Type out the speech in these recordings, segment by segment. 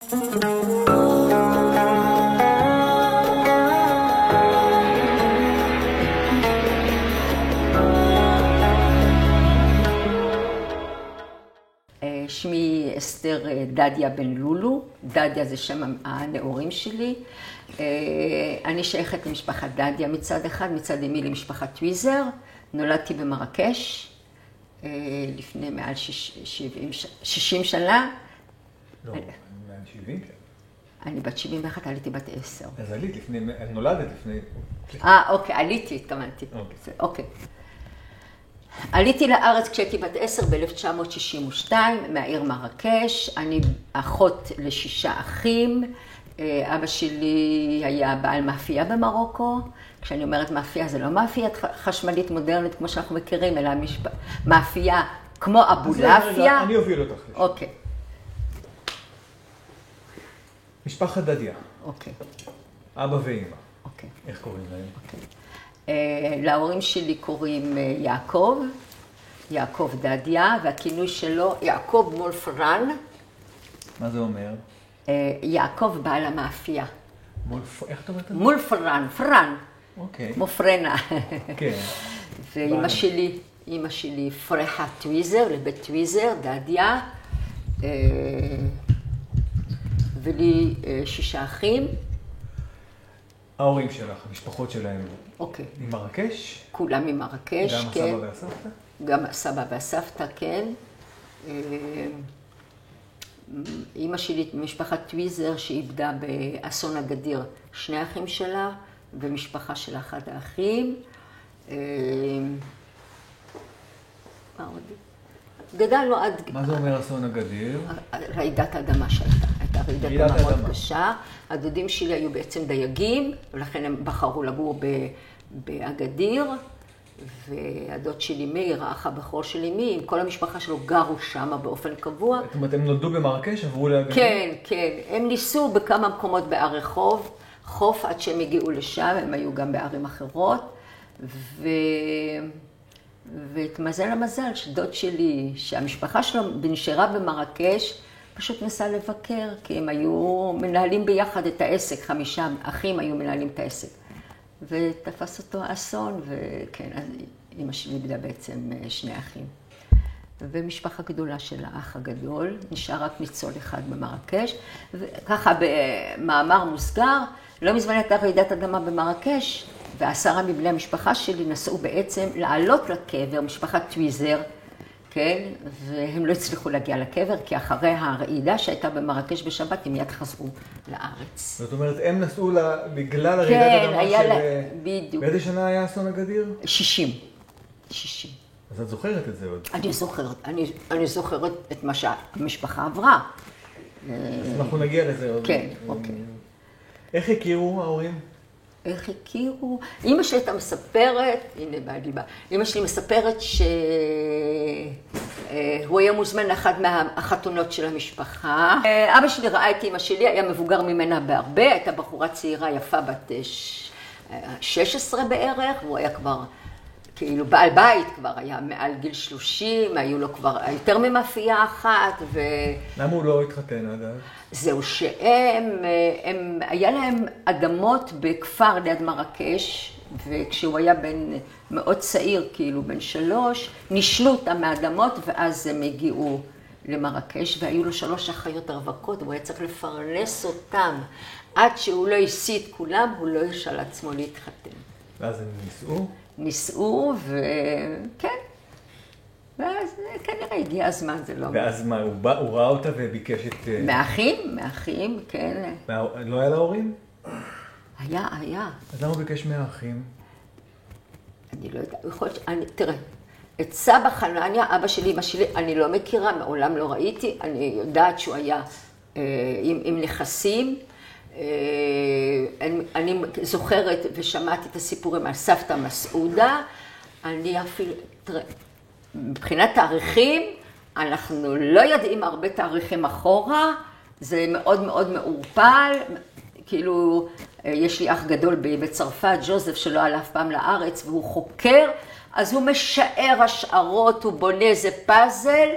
שמי אסתר דדיה בן לולו, דדיה זה שם הנעורים שלי. אני שייכת למשפחת דדיה מצד אחד, מצד אמי למשפחת טוויזר. נולדתי במרקש לפני מעל 60 שנה. לא, מעל 70 שנה. אני בת 71, עליתי בת 10. אז עלית לפני, נולדת לפני... אוקיי, עליתי, התכוונתי. אוקיי. עליתי לארץ כשהייתי בת 10 ב-1962 מהעיר מרקש. אני אחות ל6 אחים. אבא שלי היה בעל מאפייה במרוקו. כשאני אומרת מאפייה, זה לא מאפייה חשמלית מודרנית כמו שאנחנו מכירים, אלא מאפייה כמו אבולעפיה. אני אוביל אותך. אוקיי. משפחת דדיה. אוקיי. אבא ואמא. אוקיי. איך קוראים להם? אוקיי. להורים שלי קוראים יעקב דדיה, והכינוי שלו יעקב מולפרן. מה זה אומר? יעקב בעל המאפייה. איך אתה אומרת? מולפרן, פרן. אוקיי. מופרנה. כן. ואמא שלי פרחה טוויזר, לבית טוויזר, דדיה. ולי 6 אחים. ההורים שלך, המשפחות שלהם. אוקיי. ממרקש? כולם ממרקש, כן. גם הסבא והסבתא? גם הסבא והסבתא, כן. אמא שלי משפחת טוויזר שאיבדה באסון הגדיר 2 אחים שלה, ומשפחה של 1 האחים. מה עוד? גדלנו עד... מה זה אומר אסון הגדיר? רעידת האדמה שהייתה. הייתה רעידת אדמה מאוד קשה. הדודים שלי היו בעצם דייגים, ולכן הם בחרו לגור באגדיר. והדוד שלי מאיר, האח הבכור של אמי, עם כל המשפחה שלו גרו שם באופן קבוע. זאת אומרת, הם נולדו במרקש, עברו לאגדיר? כן, כן. הם ניסו בכמה מקומות בערי חוף, עד שהם הגיעו לשם, הם היו גם בערים אחרות. והתמזל המזל שדוד שלי, שהמשפחה שלו נשארה במרקש, פשוט נסע לבקר, כי הם היו מנהלים ביחד את העסק, 5 אחים היו מנהלים את העסק. ותפס אותו האסון, וכן, אז אמא שלי איבדה בעצם 2 אחים. ומשפחה גדולה של האח הגדול, נשאר רק ניצול אחד במרקש, וככה במאמר מוסגר, לא מזמן הייתה רעידת אדמה במרקש, ו10 מבני המשפחה שלי נסעו בעצם לעלות לקבר, משפחת טוויזר, כן? והם לא הצליחו להגיע לקבר, כי אחרי הרעידה שהייתה במרקש בשבת, הם מיד חזרו לארץ. זאת אומרת, הם נסעו בגלל הרעידת אדמה של... בדיוק. באיזה שנה היה אסון הגדיר? 60. אז את זוכרת את זה עוד? אני זוכרת את מה שהמשפחה עברה. אז אנחנו נגיע לזה עוד. כן, אוקיי. איך הכירו ההורים? איך הכירו? אמא שלי הייתה מספרת, הנה בעלי בא, אמא שלי מספרת שהוא היה מוזמן לאחד מהחתונות של המשפחה. אבא שלי ראה את אמא שלי, היה מבוגר ממנה בהרבה, הייתה בחורה צעירה יפה בת 16 בערך, והוא היה כבר כאילו בעל בית, כבר היה מעל גיל 30, היו לו כבר יותר ממאפייה אחת. למה הוא לא התחתן עד אז? זהו היה להם אדמות בכפר ליד מרקש, וכשהוא היה מאוד צעיר, כאילו בן 3, נישלו אותם מהאדמות, ואז הם הגיעו למרקש, והיו לו 3 אחיות רווקות, והוא היה צריך לפרנס אותם. עד שהוא לא השיא את כולם, הוא לא הרשה לעצמו להתחתן. ואז הם נישאו? נישאו, וכן. ואז כנראה הגיע הזמן, זה לא... ואז מה, הוא ראה אותה וביקש את... מאחים, כן. לא היה להורים? היה. אז למה הוא ביקש מהאחים? אני לא יודעת, יכול להיות תראה, את סבא חנניה, אבא שלי, אמא שלי, אני לא מכירה, מעולם לא ראיתי, אני יודעת שהוא היה עם נכסים. אני זוכרת ושמעתי את הסיפורים על סבתא מסעודה. אני אפילו, תראה, מבחינת תאריכים, אנחנו לא יודעים הרבה תאריכים אחורה, זה מאוד מאוד מעורפל, כאילו, יש לי אח גדול בצרפת, ג'וזף, שלא עלה אף פעם לארץ, והוא חוקר, אז הוא משער השערות, הוא בונה איזה פאזל,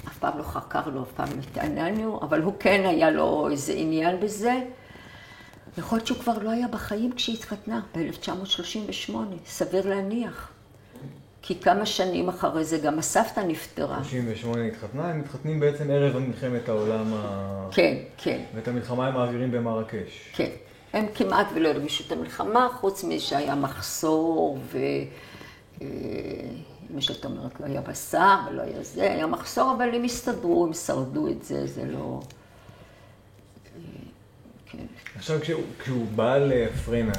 אף פעם לא חקרנו, אף פעם לא התעניינו, אבל הוא כן היה לו איזה עניין בזה. יכול להיות שהוא כבר לא היה בחיים כשהיא התחתנה, ב-1938, סביר להניח. כי כמה שנים אחרי זה גם הסבתא נפטרה. 38 התחתנה, הם מתחתנים בעצם ערב מלחמת העולם כן, כן. ואת המלחמה הם מעבירים במרקש. כן. הם כמעט ולא הרגישו את המלחמה, חוץ משהיה מחסור מה שאת אומרת, לא היה בשר ולא היה זה, היה מחסור, אבל הם הסתדרו, הם שרדו את זה, זה לא... כן. עכשיו כשהוא בא לפרנה,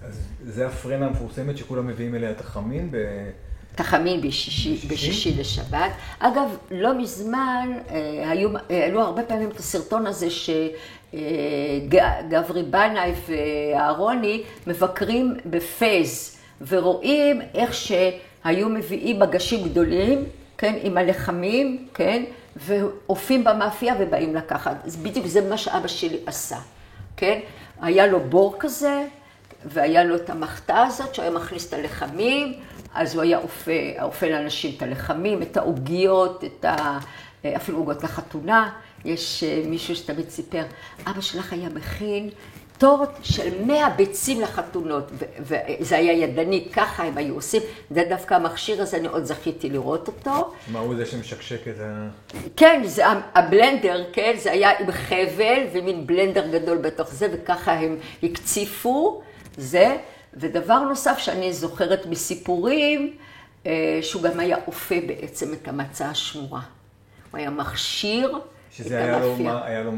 אז זה הפרנה המפורסמת שכולם מביאים אליה את החמין תחמין בשישי לשבת. אגב, לא מזמן, היו הרבה פעמים את הסרטון הזה שגברי בנאי ואהרוני מבקרים בפייז, ורואים איך שהיו מביאים מגשים גדולים, כן, עם הלחמים, כן, ואופים במאפייה ובאים לקחת. אז בדיוק זה מה שאבא שלי עשה, כן? היה לו בור כזה, והיה לו את המחתה הזאת, שהוא היה מכניס את הלחמים, אז הוא היה אופה לאנשים את הלחמים, את העוגיות, אפילו עוגות לחתונה. יש מישהו שתמיד סיפר, אבא שלך היה מכין טורט של 100 ביצים לחתונות, וזה היה ידני, ככה הם היו עושים. זה דווקא המכשיר הזה, אני עוד זכיתי לראות אותו. מה הוא זה שמשקשק את ה... כן, זה הבלנדר, כן, זה היה עם חבל ומין בלנדר גדול בתוך זה, וככה הם הקציפו זה. ודבר נוסף שאני זוכרת מסיפורים, שהוא גם היה אופה בעצם את המצה השמורה. הוא היה מכשיר את המאפייה. שזה היה לו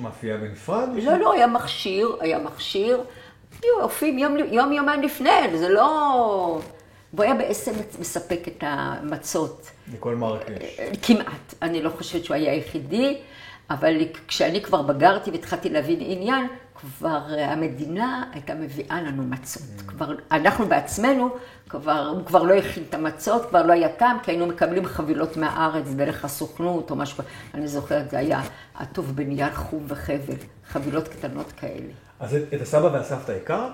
מאפייה בנפרד? לא, היה מכשיר. היו אופים יומיים לפני, זה לא... והוא היה בעצם מספק את המצות. לכל מרקש. כמעט. אני לא חושבת שהוא היה היחידי, אבל כשאני כבר בגרתי והתחלתי להבין עניין, כבר המדינה הייתה מביאה לנו מצות. כבר, אנחנו בעצמנו, הוא כבר לא הכין את המצות, כבר לא היה טעם, כי היינו מקבלים חבילות מהארץ דרך הסוכנות או משהו. אני זוכרת, זה היה עטוף בנייר חום וחבל, חבילות קטנות כאלה. אז את הסבא והסבתא הכרת?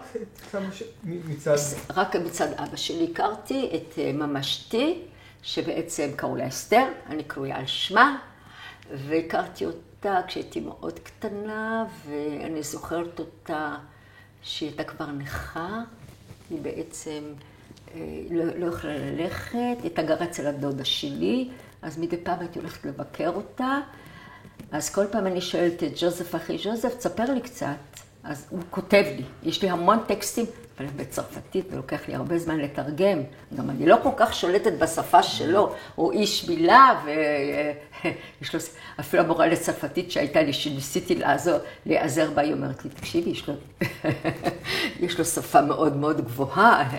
מצד... רק מצד אבא שלי הכרתי את ממשתי, שבעצם קראו לה אסתר, אני קרויה על שמה, והכרתי אותה כשהייתי מאוד קטנה, ואני זוכרת אותה שהיא הייתה כבר נכה, היא בעצם לא יכולה ללכת, היא הייתה גרה אצל הדודה שלי, אז מדי פעם הייתי הולכת לבקר אותה, אז כל פעם אני שואלת את ג'וזף, אחי ג'וזף, תספר לי קצת. אז הוא כותב לי, יש לי המון טקסטים, אבל הם בצרפתית, ולוקח לי הרבה זמן לתרגם. גם אני לא כל כך שולטת בשפה שלו, הוא איש מילה, ויש לו, אפילו המורה לצרפתית שהייתה לי, שניסיתי להיעזר בה, היא אומרת לי, תקשיבי, יש לו שפה מאוד מאוד גבוהה.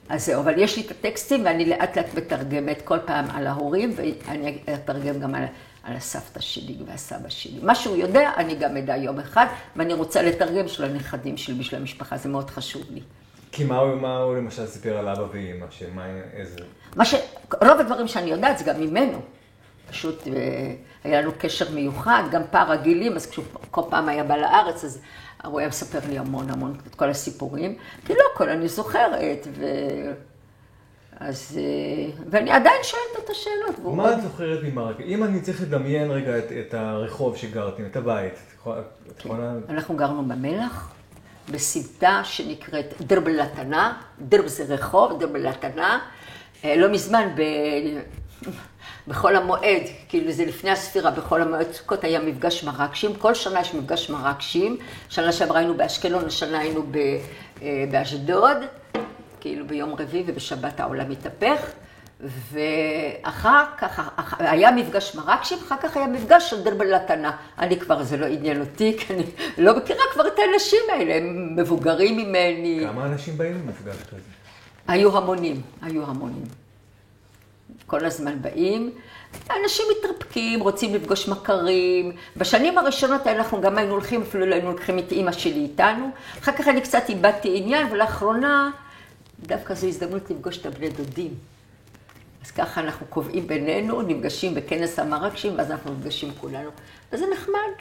אז זהו, אבל יש לי את הטקסטים, ואני לאט לאט מתרגמת כל פעם על ההורים, ואני אתרגם גם על הסבתא שלי והסבא שלי. מה שהוא יודע, אני גם אדע יום אחד, ואני רוצה לתרגם של הנכדים שלי בשביל המשפחה, זה מאוד חשוב לי. כי מה הוא למשל סיפר על אבא ואמא, איזה... רוב הדברים שאני יודעת זה גם ממנו. פשוט היה לנו קשר מיוחד, גם פער הגילים, אז כשהוא כל פעם היה בא לארץ, אז הוא היה מספר לי המון את כל הסיפורים, כי לא הכל אני זוכרת, ואני עדיין שואלת את השאלות. מה את זוכרת ממרקש? אם אני צריך לדמיין רגע את הרחוב שגרתם, את הבית. אנחנו גרנו במלח, בסמטה שנקראת דרב לטנה, דרב זה רחוב, דרב לטנה. לא מזמן בחול המועד, כאילו זה לפני הספירה, בחול המועד סוכות היה מפגש מרקשים, כל שנה יש מפגש מרקשים, שנה שעברה היינו באשקלון, השנה היינו באשדוד, כאילו ביום רביעי ובשבת העולם התהפך, ואחר כך היה מפגש מרקשים, אחר כך היה מפגש של דרב לטנה. אני כבר, זה לא עניין אותי, כי אני לא מכירה כבר את האנשים האלה, הם מבוגרים ממני. כמה אנשים באים למפגש כזה? היו המונים. כל הזמן באים. אנשים מתרפקים, רוצים לפגוש מכרים. בשנים הראשונות אנחנו גם היינו הולכים, אפילו לא היינו הולכים את אמא שלי איתנו. אחר כך אני קצת איבדתי עניין, ולאחרונה דווקא זו הזדמנות לפגוש את הבני דודים. אז ככה אנחנו קובעים בינינו, נפגשים בכנס המרקשים, ואז אנחנו נפגשים כולנו. וזה נחמד.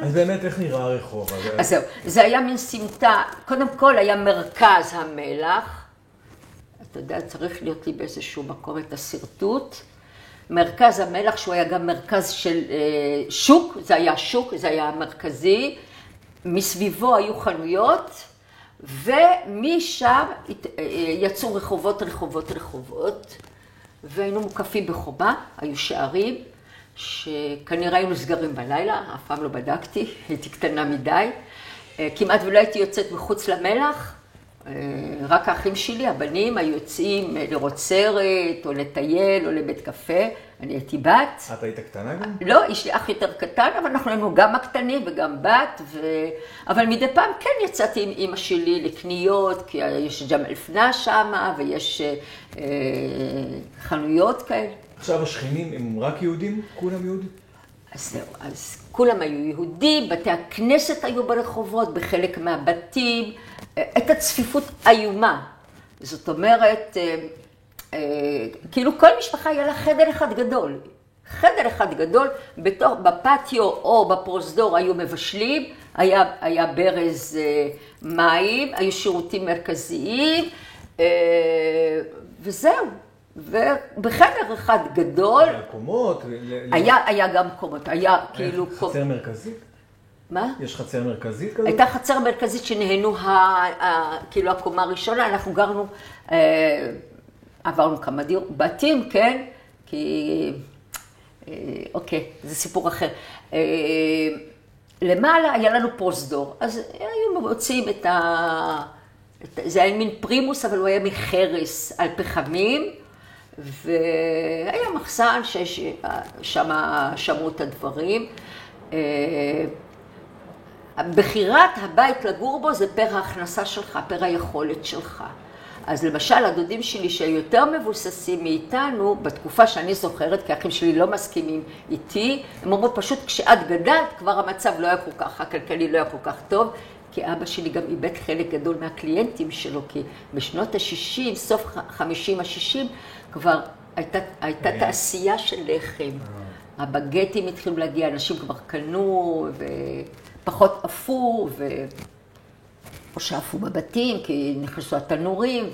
אז באמת איך נראה הרחוב? אז זהו, זה היה מין סמטה, קודם כל היה מרכז המלח, אתה יודע, צריך להיות לי באיזשהו מקום את השרטוט. מרכז המלח, שהוא היה גם מרכז של שוק, זה היה שוק, זה היה מרכזי. מסביבו היו חנויות, ומשם יצאו רחובות, והיינו מוקפים בחומה, היו שערים, שכנראה היינו סגרים בלילה, אף פעם לא בדקתי, הייתי קטנה מדי. כמעט ולא הייתי יוצאת מחוץ למלח, רק האחים שלי, הבנים, היו יוצאים לראות סרט, או לטייל, או לבית קפה. אני הייתי בת. את היית קטנה גם? לא, יש לי אח יותר קטן, אבל אנחנו היינו גם הקטנים וגם בת. אבל מדי פעם כן יצאתי עם אמא שלי לקניות, כי יש ג'מאל פנה שמה, ויש חנויות כאלה. עכשיו השכנים הם רק יהודים? כולם יהודים? אז זהו, אז כולם היו יהודים, בתי הכנסת היו ברחובות, בחלק מהבתים, את הצפיפות איומה. זאת אומרת, כאילו כל משפחה היה לה חדר אחד גדול. חדר אחד גדול, בפטיו או בפרוזדור היו מבשלים, היה ברז מים, היו שירותים מרכזיים, וזהו. ובחדר אחד גדול... היה קומות? היה גם קומות, היה כאילו... היה חצר מרכזית? מה? יש חצר מרכזית כזאת? הייתה חצר מרכזית שנהנו כאילו הקומה הראשונה, אנחנו גרנו, עברנו כמה בתים, כן? כי... אוקיי, זה סיפור אחר. למעלה היה לנו פרוזדור, אז היו מוצאים את זה היה מין פרימוס, אבל הוא היה מחרס על פחמים, והיה מחסן ששם שמרו את הדברים. בחירת הבית לגור בו זה פר ההכנסה שלך, פר היכולת שלך. אז למשל, הדודים שלי שהיו יותר מבוססים מאיתנו, בתקופה שאני זוכרת, כי האחים שלי לא מסכימים איתי, הם אומרים פשוט כשאת גדלת, כבר המצב לא היה כל כך, הכלכלי לא היה כל כך טוב, כי אבא שלי גם איבד חלק גדול מהקליינטים שלו, כי בשנות ה-60, סוף 50-60, כבר הייתה תעשייה של לחם. הבגטים התחילו להגיע, אנשים כבר קנו ופחות עפו, או שעפו בבתים, כי נכנסו התנורים,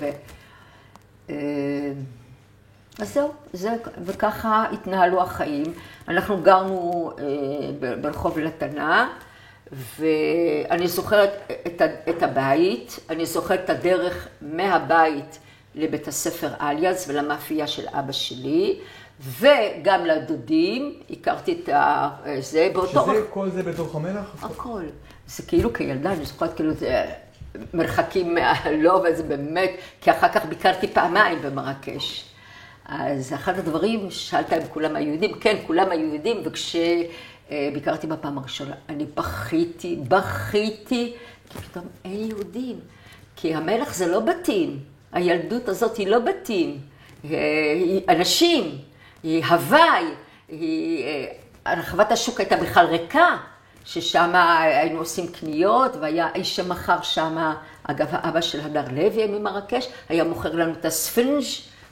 אז זהו, וככה התנהלו החיים. אנחנו גרנו ברחוב לתנה, ואני זוכרת את הבית, אני זוכרת את הדרך מהבית לבית הספר אליאס ולמאפייה של אבא שלי, וגם לדודים, הכרתי את זה באותו... שזה כל זה בתוך המלח? הכל. זה כאילו כילדה, אני זוכרת כאילו זה מרחקים מהלא, וזה באמת, כי אחר כך ביקרתי פעמיים במרקש. אז אחד הדברים, שאלת אם כולם היהודים, כן, כולם היהודים, וכשביקרתי בפעם הראשונה, אני בכיתי, כי פתאום אין יהודים. כי המלח זה לא בתים, הילדות הזאת היא לא בתים, היא אנשים, היא הוואי, רחבת השוק הייתה בכלל ריקה, ששם היינו עושים קניות, והיה איש שמכר שם, אגב, האבא של הדר לוי ממרקש, היה מוכר לנו את הספינג'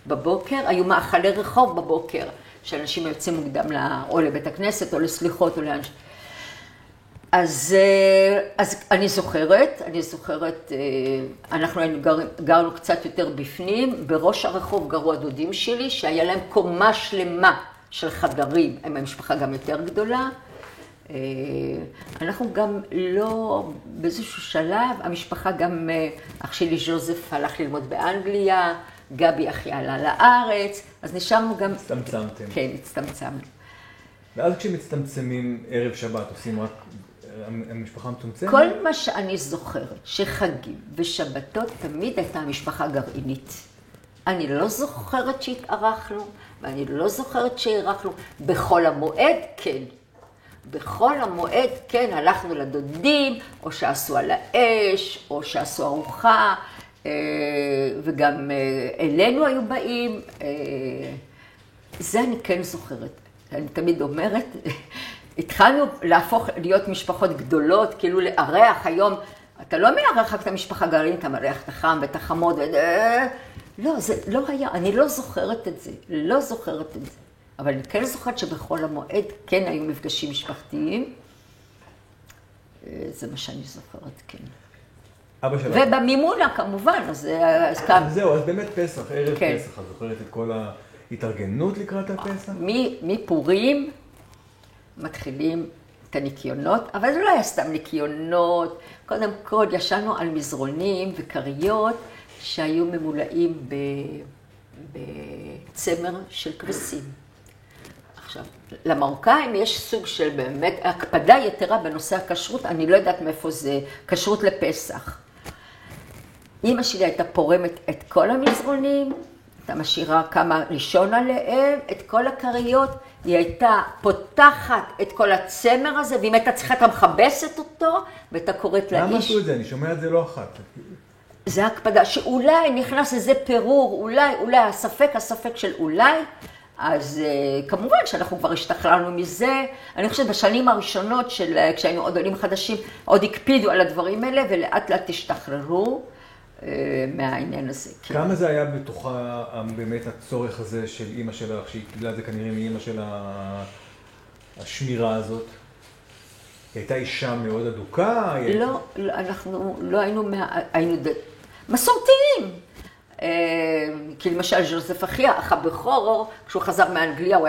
בבוקר, היו מאכלי רחוב בבוקר, שאנשים יוצאים מוקדם או לבית הכנסת, או לסליחות, או לאנש. אז אני זוכרת, אנחנו גרנו קצת יותר בפנים, בראש הרחוב גרו הדודים שלי, שהיה להם קומה שלמה של חדרים, הם המשפחה גם יותר גדולה. אנחנו גם לא, באיזשהו שלב, המשפחה גם, אח שלי ז'וזף הלך ללמוד באנגליה, גבי אחי עלה לארץ, אז נשארנו גם... הצטמצמתם. כן, הצטמצמנו. ואז כשמצטמצמים ערב שבת, עושים רק המשפחה מצומצמת? כל מה שאני זוכרת, שחגים ושבתות תמיד הייתה המשפחה גרעינית. אני לא זוכרת שהתארחנו, ואני לא זוכרת שהארחנו. בחול המועד, כן. בחול המועד, כן, הלכנו לדודים, או שעשו על האש, או שעשו ארוחה, וגם אלינו היו באים. זה אני כן זוכרת. אני תמיד אומרת, התחלנו להפוך להיות משפחות גדולות, כאילו לארח היום, אתה לא מארח רק את המשפחה גרעינית, אתה מארח את החם ואת החמות, לא, זה לא היה, אני לא זוכרת את זה, לא זוכרת את זה. אבל אני כן זוכרת שבכל המועד כן היו מפגשים משפחתיים. זה מה שאני זוכרת, כן. אבא שלך. ובמימונה כמובן, אז כאן. זהו, אז באמת פסח, ערב כן. פסח, את זוכרת את כל ההתארגנות לקראת הפסח? מפורים מתחילים את הניקיונות, אבל זה לא היה סתם ניקיונות. קודם כל ישנו על מזרונים וכריות שהיו ממולאים בצמר של כבשים. עכשיו, למרוקאים יש סוג של באמת הקפדה יתרה בנושא הכשרות, אני לא יודעת מאיפה זה, כשרות לפסח. אמא שלי הייתה פורמת את כל המזרונים, הייתה משאירה כמה לישון עליהם, את כל הכריות, היא הייתה פותחת את כל הצמר הזה, ואם הייתה צריכה, הייתה מכבסת אותו, והייתה קוראת לאיש. למה עשו את זה? אני שומע את זה לא אחת. זה הקפדה, שאולי נכנס איזה פירור, אולי הספק של אולי, אז כמובן שאנחנו כבר השתחררנו מזה. אני חושבת בשנים הראשונות כשהיינו עוד עולים חדשים, עוד הקפידו על הדברים האלה, ולאט לאט השתחררו מהעניין הזה. כמה זה היה בתוכה באמת הצורך הזה של אימא שלך, שהיא קיבלה את זה כנראה מאימא של השמירה הזאת? היא הייתה אישה מאוד אדוקה? לא, אנחנו לא היינו מסורתיים. כי למשל ז'וזף אחיה, אח הבכור, כשהוא חזר מאנגליה, הוא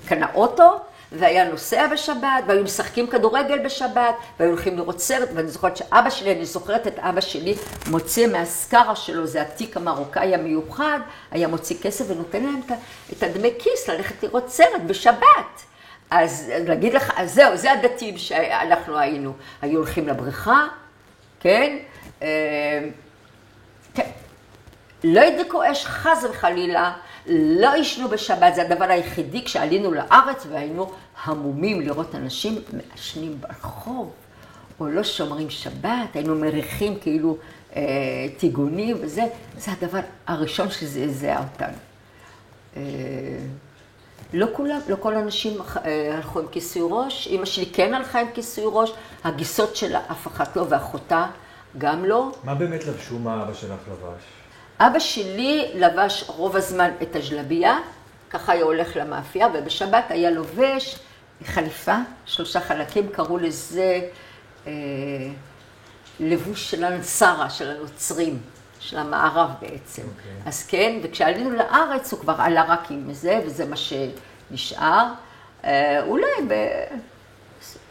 קנה אוטו, והיה נוסע בשבת, והיו משחקים כדורגל בשבת, והיו הולכים לראות סרט, ואני זוכרת שאבא שלי, אני זוכרת את אבא שלי, מוציא מהסקרה שלו, זה התיק המרוקאי המיוחד, היה מוציא כסף ונותן להם את הדמי כיס ללכת לראות סרט בשבת. אז להגיד לך, אז זהו, זה הדתיים שאנחנו היינו. היו הולכים לבריכה, כן? כן. לא ידלקו אש חס וחלילה, לא ישנו בשבת, זה הדבר היחידי כשעלינו לארץ והיינו המומים לראות אנשים מעשנים ברחוב, או לא שומרים שבת, היינו מריחים כאילו טיגונים וזה, זה הדבר הראשון שזעזע אותנו. לא כל האנשים הלכו עם כיסוי ראש, אמא שלי כן הלכה עם כיסוי ראש, הגיסות שלה אף אחת לא ואחותה גם לא. מה באמת לבשו מה אבא שלך לבש? אבא שלי לבש רוב הזמן את הג'לביה, ככה היה הולך למאפייה, ובשבת היה לובש חליפה, 3 חלקים, קראו לזה לבוש של הנסרה, של הנוצרים, של המערב בעצם. Okay. אז כן, וכשעלינו לארץ הוא כבר עלה רק עם זה, וזה מה שנשאר. אולי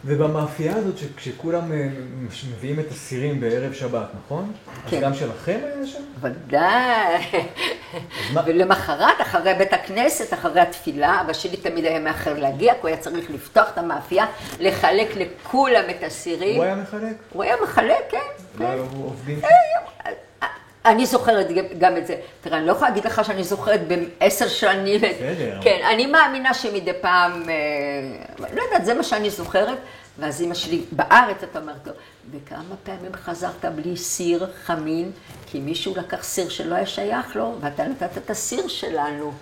ובמאפייה הזאת, כשכולם מביאים את הסירים בערב שבת, נכון? כן. אז גם שלכם היה שם? ודאי. ולמחרת, אחרי בית הכנסת, אחרי התפילה, אבא שלי תמיד היה מאחר להגיע, כי הוא היה צריך לפתוח את המאפייה, לחלק לכולם את הסירים. הוא היה מחלק? הוא היה מחלק, כן. לא היו עובדים? אני זוכרת גם את זה. תראה, אני לא יכולה להגיד לך שאני זוכרת ב10 שנים. בסדר. כן, אני מאמינה שמדי פעם, לא יודעת, זה מה שאני זוכרת. ואז אמא שלי בארץ, אתה אומרת לו, וכמה פעמים חזרת בלי סיר חמין, כי מישהו לקח סיר שלא היה שייך לו, ואתה נתת את הסיר שלנו.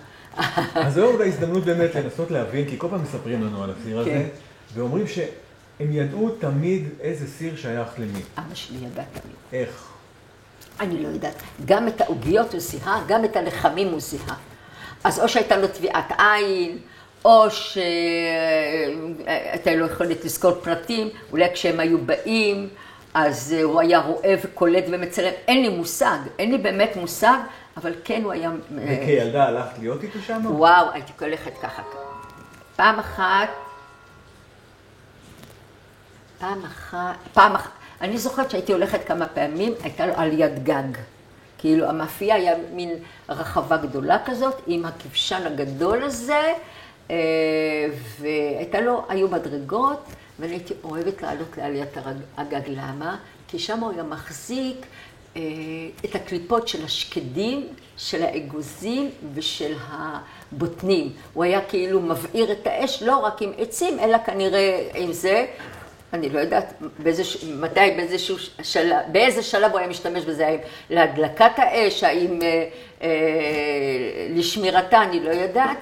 אז זו אולי הזדמנות באמת לנסות להבין, כי כל פעם מספרים לנו על הסיר הזה, ואומרים שהם ידעו תמיד איזה סיר שייך למי. אבא שלי ידע תמיד. איך? אני לא יודעת, גם את העוגיות הוא זיהה, גם את הלחמים הוא זיהה. אז או שהייתה לו טביעת עין, או שהייתה לו יכולת לזכור פרטים, אולי כשהם היו באים, אז הוא היה רואה וקולט ומצלם. אין לי מושג, אין לי באמת מושג, אבל כן הוא היה... וכילדה הלכת להיות איתו שם? וואו, הייתי הולכת ככה. פעם אחת, אני זוכרת שהייתי הולכת כמה פעמים, הייתה לו עליית גג. כאילו המאפייה היה מין רחבה גדולה כזאת, עם הכבשן הגדול הזה, היו מדרגות, ואני הייתי אוהבת לעלות לעליית הגג. למה? כי שם הוא היה מחזיק את הקליפות של השקדים, של האגוזים ושל הבוטנים. הוא היה כאילו מבעיר את האש, לא רק עם עצים, אלא כנראה עם זה. אני לא יודעת באיזה שלב הוא היה משתמש בזה, האם להדלקת האש, האם לשמירתה, אני לא יודעת.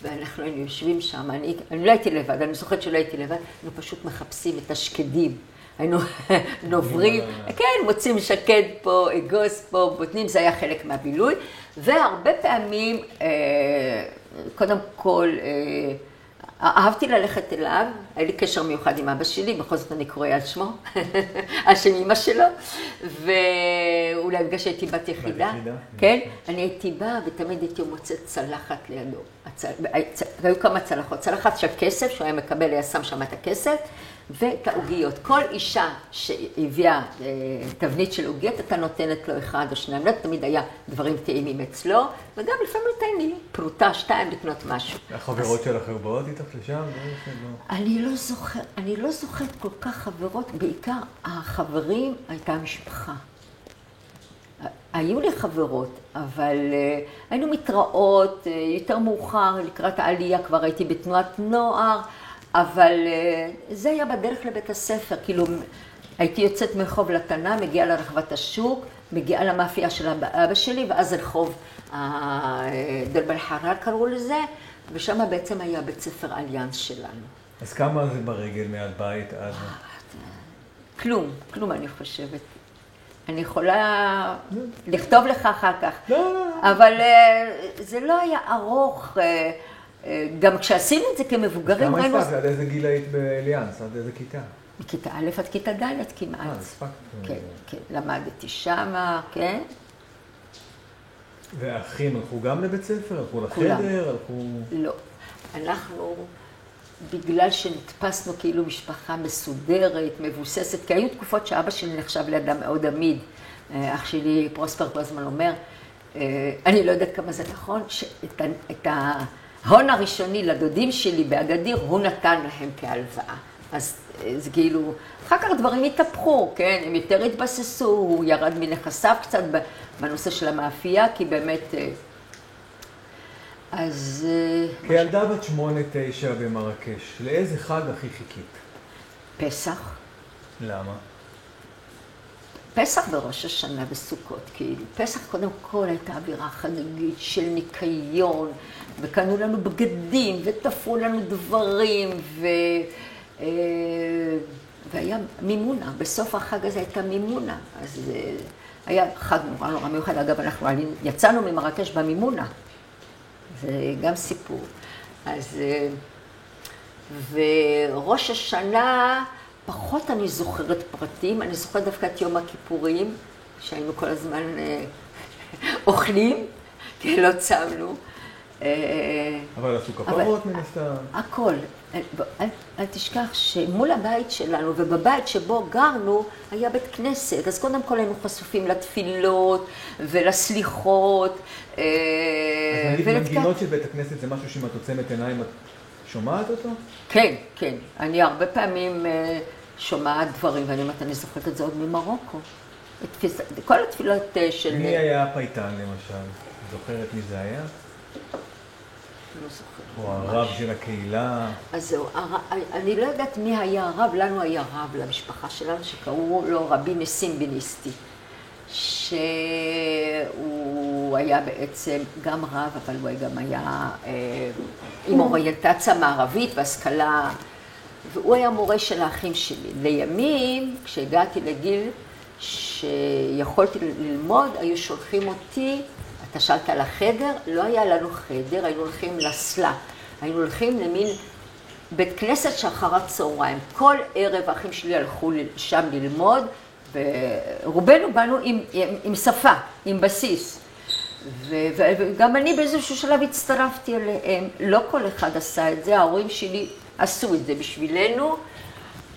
ואנחנו היינו יושבים שם, אני לא הייתי לבד, אני זוכרת שלא הייתי לבד, היינו פשוט מחפשים את השקדים. היינו נוברים, כן, מוצאים שקד פה, אגוז פה, בוטנים, זה היה חלק מהבילוי. והרבה פעמים, קודם כל, אהבתי ללכת אליו, היה לי קשר מיוחד עם אבא שלי, בכל זאת אני קוראה על שמו, על שם אמא שלו, ואולי בגלל שהייתי בת יחידה, כן? אני הייתי באה ותמיד הייתי מוצאת צלחת לידו. היו כמה צלחות, צלחת של כסף, שהוא היה מקבל, היה שם שם את הכסף, ואת העוגיות. כל אישה שהביאה תבנית של עוגיות, אתה נותנת לו אחד או שניים, לא תמיד היה דברים טעימים אצלו, וגם לפעמים נותן לי פרוטה, 2 לקנות משהו. החברות שלך היו באות איתך לשם? אני לא זוכרת כל כך חברות, בעיקר החברים הייתה המשפחה. היו לי חברות, אבל היינו מתראות יותר מאוחר, לקראת העלייה כבר הייתי בתנועת נוער, אבל זה היה בדרך לבית הספר, כאילו הייתי יוצאת מרחוב לתנה, מגיעה לרחבת השוק, מגיעה למאפייה של אבא שלי, ואז רחוב דרב אל-חרר קראו לזה, ושם בעצם היה בית ספר אליאנס שלנו. אז כמה זה ברגל מעל בית עד? כלום אני חושבת. אני יכולה לכתוב לך אחר כך, אבל זה לא היה ארוך. גם כשעשינו את זה כמבוגרים, כמה הספקת? עד איזה גיל היית באליאנס? עד איזה כיתה? מכיתה א' עד כיתה ד' כמעט. הספקת. כן, למדתי שמה, כן. והאחים הלכו גם לבית ספר? הלכו לחדר? לא. אנחנו, בגלל שנתפסנו כאילו משפחה מסודרת, מבוססת, כי היו תקופות שאבא שלי נחשב לאדם מאוד עמיד. אח שלי, פרוספר כל הזמן אומר, אני לא יודעת כמה זה נכון, שאת ההון הראשוני לדודים שלי באגדיר, הוא נתן להם כהלוואה. אז זה כאילו, אחר כך דברים התהפכו, כן? הם יותר התבססו, הוא ירד מנכסיו קצת בנושא של המאפייה, כי באמת, אז... כילדה בת 8-9 במרקש, לאיזה חג הכי חיכית? פסח. למה? פסח וראש השנה וסוכות, כאילו. פסח קודם כל הייתה אווירה חגיגית של ניקיון, וקנו לנו בגדים, ותפרו לנו דברים, והיה מימונה. בסוף החג הזה הייתה מימונה. אז היה חג נורא מיוחד. אגב, אנחנו יצאנו ממרקש במימונה. זה גם סיפור. אז... וראש השנה... פחות אני זוכרת פרטים, אני זוכרת דווקא את יום הכיפורים, שהיינו כל הזמן אוכלים, כי לא צמנו. אבל עשו כפרות מן הסתם. הכל. אל תשכח שמול הבית שלנו ובבית שבו גרנו היה בית כנסת, אז קודם כל היינו חשופים לתפילות ולסליחות. אז נגיד מנגינות של בית הכנסת זה משהו שאם את עוצמת עיניים את שומעת אותו? כן, כן. אני הרבה פעמים שומעת דברים, ואני אומרת, אני זוכרת את זה עוד ממרוקו. כל התפילות של... מי היה הפייטן למשל? זוכרת מי זה היה? לא זוכרת. או הרב של הקהילה? אז זהו, אני לא יודעת מי היה הרב, לנו היה רב למשפחה שלנו, שקראו לו רבי ניסים בניסטי. שהוא היה בעצם גם רב, אבל הוא גם היה עם אוריינטציה מערבית והשכלה, והוא היה מורה של האחים שלי. לימים, כשהגעתי לגיל שיכולתי ללמוד, היו שולחים אותי, אתה שאלת על החדר, לא היה לנו חדר, היינו הולכים לסלה, היינו הולכים למין בית כנסת שאחר הצהריים. כל ערב האחים שלי הלכו שם ללמוד, ורובנו באנו עם שפה, עם בסיס. וגם אני באיזשהו שלב הצטרפתי אליהם. לא כל אחד עשה את זה, ההורים שלי עשו את זה בשבילנו.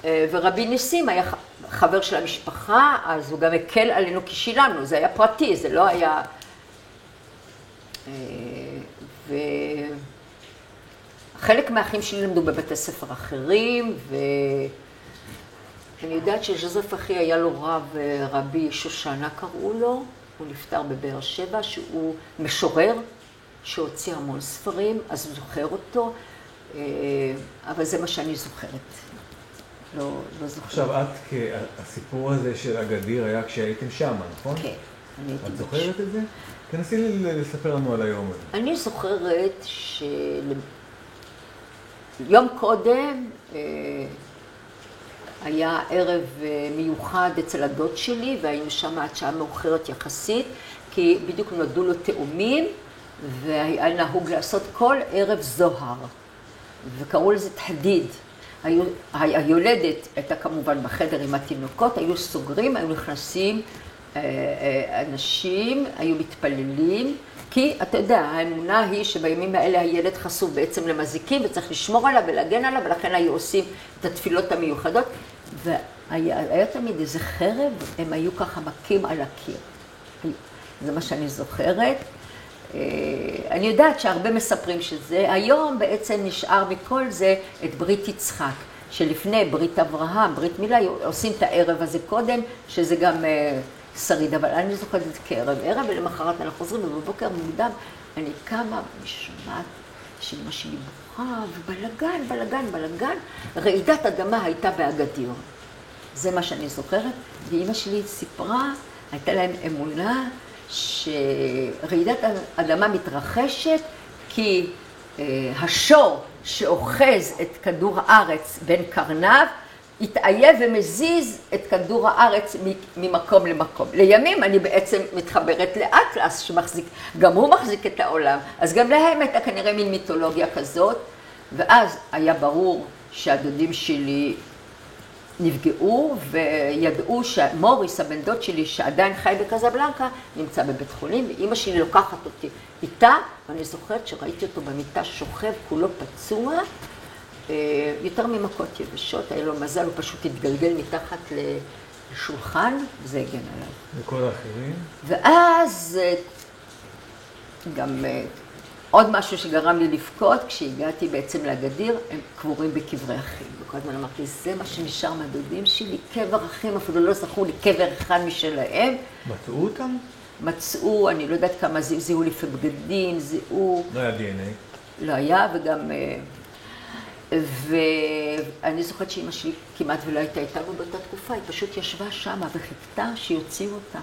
ורבי ניסים היה חבר של המשפחה, אז הוא גם הקל עלינו כי שילמנו, זה היה פרטי, זה לא היה... חלק מהאחים שלי למדו בבתי ספר אחרים, אני יודעת שז'וזף אחי היה לו רבי שושנה קראו לו, הוא נפטר בבאר שבע, שהוא משורר, שהוציא המון ספרים, אז הוא זוכר אותו, אבל זה מה שאני זוכרת. לא זוכרת. עכשיו, הסיפור הזה של אגדיר היה כשהייתם שם, נכון? כן, אני הייתי. את זוכרת את זה? תנסי לספר לנו על היום הזה. אני זוכרת יום קודם היה ערב מיוחד אצל הדוד שלי, והיינו שם עד שעה מאוחרת יחסית, כי בדיוק נולדו לו תאומים, והיה נהוג לעשות כל ערב זוהר. וקראו לזה תחדיד. היולדת הייתה כמובן בחדר עם התינוקות, היו סוגרים, היו נכנסים אנשים, היו מתפללים, כי אתה יודע, האמונה היא שבימים האלה הילד חשוף בעצם למזיקים וצריך לשמור עליו ולהגן עליו, ולכן היו עושים את התפילות המיוחדות. והיה תמיד איזה חרב, הם היו ככה מכים על הקיר. זה מה שאני זוכרת. אני יודעת שהרבה מספרים שזה, היום בעצם נשאר מכל זה את ברית יצחק, שלפני ברית אברהם, ברית מילה, עושים את הערב הזה קודם, שזה גם שריד, אבל אני זוכרת את זה כערב ערב, ולמחרת אנחנו חוזרים, ובבוקר מוקדם אני קמה ושומעת שאמא שלי בוכה, ובלגן, בלגן, בלגן, רעידת אדמה הייתה באגדיר. זה מה שאני זוכרת, ואמא שלי סיפרה, הייתה להם אמונה, שרעידת אדמה מתרחשת כי השור שאוחז את כדור הארץ בין קרניו, התעייף ומזיז את כדור הארץ ממקום למקום. לימים אני בעצם מתחברת לאטלס שמחזיק, גם הוא מחזיק את העולם, אז גם להם הייתה כנראה מין מיתולוגיה כזאת, ואז היה ברור שהדודים שלי נפגעו וידעו שמוריס, הבן דוד שלי, שעדיין חי בקזבלנקה, נמצא בבית חולים, ואמא שלי לוקחת אותי איתה, ואני זוכרת שראיתי אותו במיטה שוכב, כולו פצוע, יותר ממכות יבשות, היה לו מזל, הוא פשוט התגלגל מתחת לשולחן, וזה הגן עליו. וכל האחרים? ואז גם עוד משהו שגרם לי לבכות, כשהגעתי בעצם לאגדיר, הם קבורים בקברי אחים. וכל הזמן אמרתי, זה מה שנשאר מהדודים שלי, קבר אחים, אפילו לא זכו לי קבר אחד משלהם. מצאו אותם? מצאו, אני לא יודעת כמה זיהו לי בבגדים, זיהו... לא היה DNA. לא היה, וגם... ואני זוכרת שאמא שלי כמעט ולא הייתה איתנו באותה תקופה, היא פשוט ישבה שמה וחיכתה שיוציאו אותם.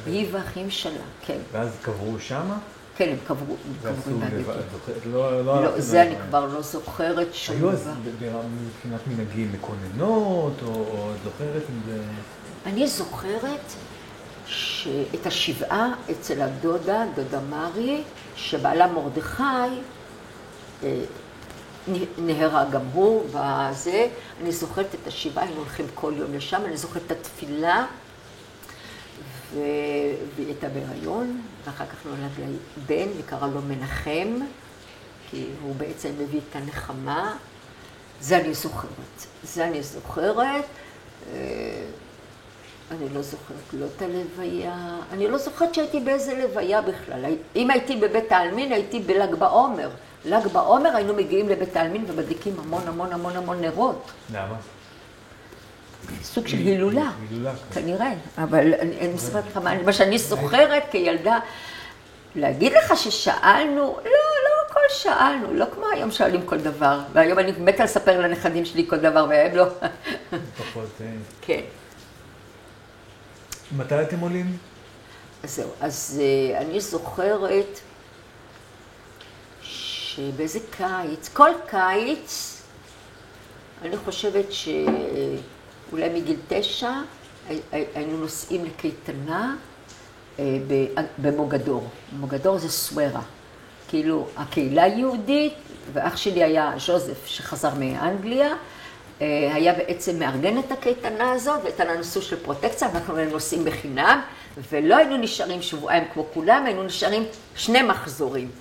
היא והאחים שלה, כן. ואז קברו שמה? כן, הם קברו באגדיר. לא, זה אני כבר לא זוכרת שום דבר. היו אז מבחינת מנהגים מקוננות, או את זוכרת אם זה... אני זוכרת את השבעה אצל הדודה, דודה מרי, שבעלה מרדכי, נהרג גם הוא בזה. אני זוכרת את השבעה, היינו הולכים כל יום לשם, אני זוכרת את התפילה, והיא הייתה בהיריון, ואחר כך נולד לה בן וקרא לו מנחם, כי הוא בעצם מביא את הנחמה. זה אני זוכרת. אני לא זוכרת לא את הלוויה, אני לא זוכרת שהייתי באיזה לוויה בכלל. אם הייתי בבית העלמין, הייתי בל"ג בעומר. ל"ג בעומר היינו מגיעים לבית העלמין ומדליקים המון נרות. למה? סוג של הילולה. הילולה. כנראה, אבל אני מספרת לך מה שאני זוכרת כילדה. להגיד לך ששאלנו, לא הכל שאלנו, לא כמו היום שואלים כל דבר. והיום אני מתה לספר לנכדים שלי כל דבר, והם לא. פחות. כן. מתי אתם עולים? זהו, אז אני זוכרת שבאיזה קיץ, כל קיץ, אני חושבת שאולי מגיל 9 היינו נוסעים לקייטנה במוגדור. מוגדור זה סווארה, כאילו הקהילה היהודית, ואח שלי היה ז'וזף שחזר מאנגליה, היה בעצם מארגן את הקייטנה הזאת, והייתה לנו סוג של פרוטקציה, אנחנו היינו נוסעים בחינם, ולא היינו נשארים שבועיים כמו כולם, היינו נשארים 2 מחזורים.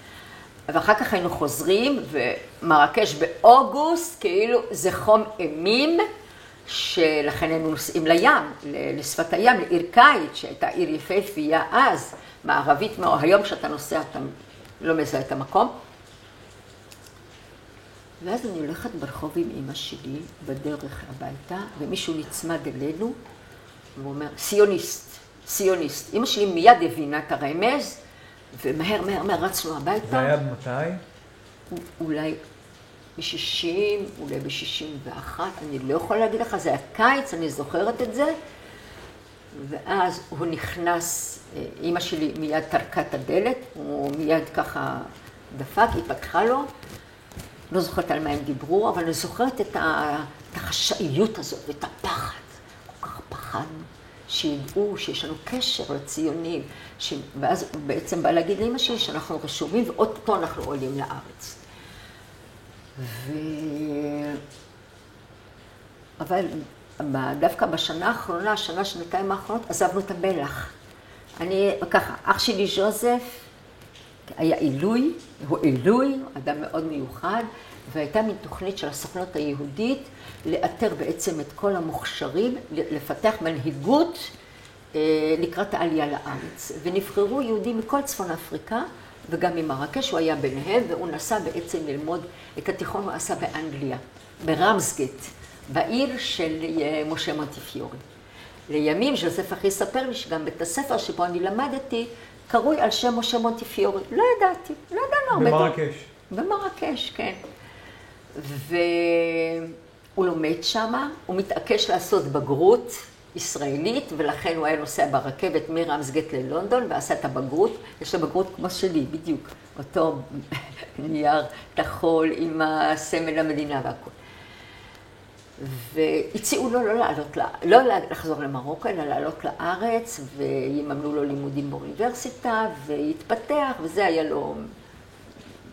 ואחר כך היינו חוזרים, ומרקש באוגוסט, כאילו זה חום אימים, שלכן היינו נוסעים לים, לשפת הים, לעיר קיץ, שהייתה עיר יפהפייה אז, מערבית מאוד. היום כשאתה נוסע, אתה לא מזהה את המקום. ואז אני הולכת ברחוב עם אמא שלי, בדרך הביתה, ומישהו נצמד אלינו, והוא אומר, סיוניסט. אמא שלי מיד הבינה את הרמז, ומהר רצנו הביתה. זה היה מתי? אולי ב-60, אולי ב-61, אני לא יכולה להגיד לך, זה היה קיץ, אני זוכרת את זה. ואז הוא נכנס, אמא שלי מיד טרקה את הדלת, הוא מיד ככה דפק, היא פתחה לו. לא זוכרת על מה הם דיברו, אבל אני זוכרת את החשאיות הזאת ואת הפחד. כל כך פחדנו, שידעו שיש לנו קשר לציונים, ואז הוא בעצם בא להגיד לאמא שלי שאנחנו רשומים, ועוד פה אנחנו עולים לארץ. אבל דווקא בשנה האחרונה, שנתיים האחרונות, עזבנו את המלח. ככה, אח שלי ז'וזף היה הוא עילוי, אדם מאוד מיוחד, והייתה מין תוכנית של הסוכנות היהודית לאתר בעצם את כל המוכשרים, לפתח מנהיגות לקראת העלייה לארץ. ונבחרו יהודים מכל צפון אפריקה, וגם ממרקש, הוא היה ביניהם, והוא נסע בעצם ללמוד את התיכון, הוא עשה באנגליה, ברמסגייט, בעיר של משה מונטיפיורי. לימים, ז'וזף אחי ספר לי שגם בית הספר שבו אני למדתי, קרוי על שם משה מונטיפיורי. לא ידעתי, לא ידענו הרבה. במרקש. במרקש, כן. והוא לומד שמה, הוא מתעקש לעשות בגרות ישראלית, ולכן הוא היה נוסע ברכבת מרמסגייט ללונדון, ועשה את הבגרות. יש לו בגרות כמו שלי, בדיוק. אותו נייר תחול עם הסמל המדינה והכל. והציעו לו לא לחזור למרוקו, אלא לעלות לארץ, ויממנו לו לימודים באוניברסיטה, והתפתח, וזה היה לו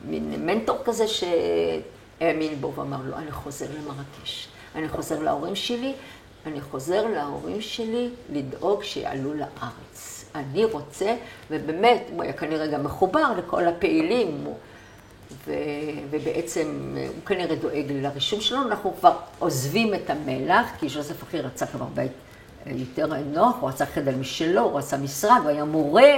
מין מנטור כזה שהאמין בו ואמר לו, אני חוזר למרקש, אני חוזר להורים שלי לדאוג שיעלו לארץ. אני רוצה, ובאמת, הוא היה כנראה גם מחובר לכל הפעילים, ובעצם הוא כנראה דואג לרישום שלנו. אנחנו כבר עוזבים את המלח, כי ז'וזף אחי רצה כבר בית יותר נוח, הוא רצה חדר משלו, הוא רצה משרד, הוא היה מורה.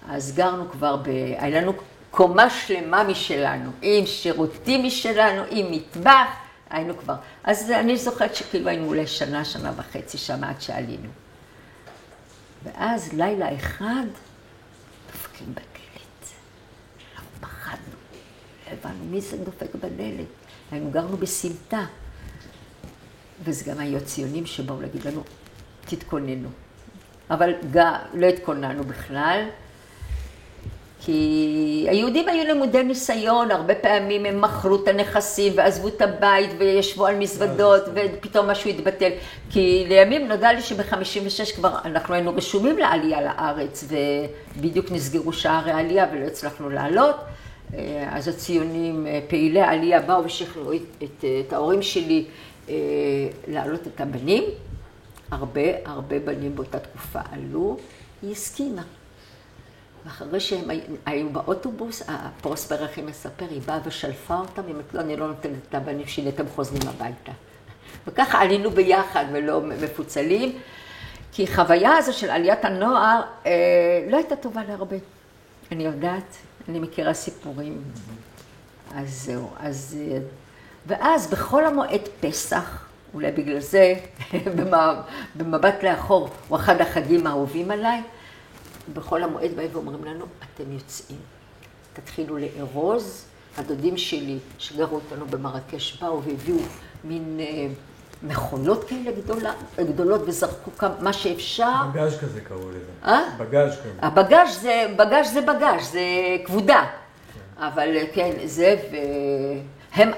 אז גרנו כבר, היה לנו קומה שלמה משלנו, עם שירותים משלנו, עם מטבח, היינו כבר. אז אני זוכרת שכאילו היינו אולי שנה וחצי שם עד שעלינו. ואז לילה אחד, דופקים בדלת. פחדנו, הבנו מי זה דופק בדלת. היינו גרנו בסמטה. וזה גם היו ציונים שבאו להגיד לנו, תתכוננו. אבל לא התכוננו בכלל, כי היהודים היו למודי ניסיון, הרבה פעמים הם מכרו את הנכסים ועזבו את הבית וישבו על מזוודות ופתאום משהו התבטל. כי לימים נודע לי שב-56 כבר אנחנו היינו רשומים לעלייה לארץ ובדיוק נסגרו שערי העלייה ולא הצלחנו לעלות. אז הציונים, פעילי העלייה באו ושכנעו את ההורים שלי לעלות את הבנים. הרבה בנים באותה תקופה עלו, היא הסכימה. ואחרי שהם היו באוטובוס, הפרוספר הכי מספר, היא באה ושלפה אותם, היא אומרת, לא, אני לא נותנת את הבנים שלי, אתם חוזרים הביתה. וככה עלינו ביחד ולא מפוצלים, כי חוויה הזו של עליית הנוער לא הייתה טובה להרבה. אני יודעת, אני מכירה סיפורים. אז זהו, ואז בכל המועד פסח, אולי בגלל זה, במבט לאחור, הוא אחד החגים האהובים עליי, בכל המועד באים ואומרים לנו, אתם יוצאים, תתחילו לארוז. הדודים שלי שגרו אותנו במרקש באו והביאו מין מכונות כאלה גדולות וזרקו מה שאפשר. בגז' כזה קראו לזה. בגז' כזה. בגז' זה כבודה. אבל כן, זה הם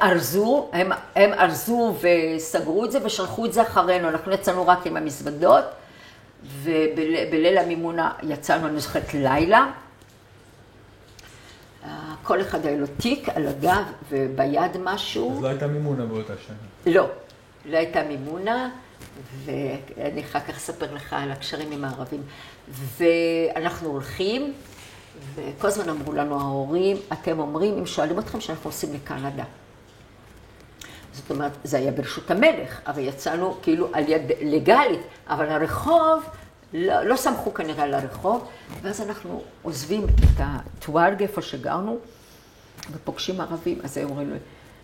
ארזו וסגרו את זה ושלחו את זה אחרינו. אנחנו יצאנו רק עם המזוודות. ובליל המימונה יצאנו, אני זוכרת, לילה. כל אחד היה לו תיק על הגב וביד משהו. אז לא הייתה מימונה באותה שנה? לא הייתה מימונה, ואני אחר כך אספר לך על הקשרים עם הערבים. ואנחנו הולכים, וכל הזמן אמרו לנו ההורים, אתם אומרים, אם שואלים אתכם שאנחנו עושים לקנדה. זאת אומרת, זה היה ברשות המלך, הרי יצאנו כאילו על יד לגלית, אבל הרחוב, לא סמכו כנראה על הרחוב, ואז אנחנו עוזבים את הטואלג איפה שגרנו, ופוגשים ערבים, אז הם אומרים לו,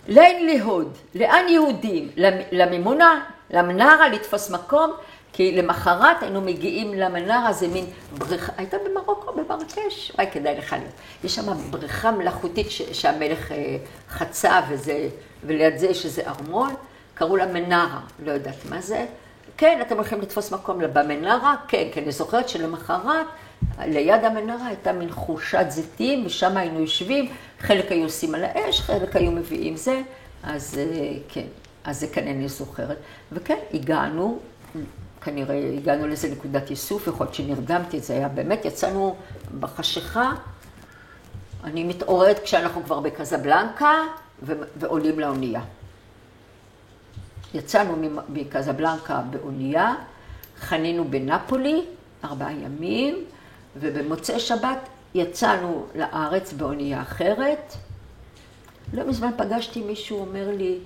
לאן ליהוד, לאן יהודים? למימונה, למנרה, לתפוס מקום, כי למחרת היינו מגיעים למנרה, זה מין בריכה, הייתה במרוקו, במרקש, וואי, כדאי לך להיות. יש שם בריכה מלאכותית שהמלך חצה וזה, וליד זה יש איזה ארמון, קראו לה מנרה, לא יודעת מה זה. כן, אתם הולכים לתפוס מקום במנרה, כן, כי אני זוכרת שלמחרת, ליד המנרה הייתה מין חורשת זיתים, ושם היינו יושבים, חלק היו עושים על האש, חלק היו מביאים זה, אז כן, אז זה כאן אני זוכרת. וכן, כנראה הגענו לאיזה נקודת איסוף, יכול להיות שנרדמתי, זה היה באמת, יצאנו בחשיכה, אני מתעוררת כשאנחנו כבר בקזבלנקה ועולים לאונייה. יצאנו מקזבלנקה באונייה, חנינו בנפולי 4 ימים, ובמוצאי שבת יצאנו לארץ באונייה אחרת. לא מזמן פגשתי מישהו, אומר לי,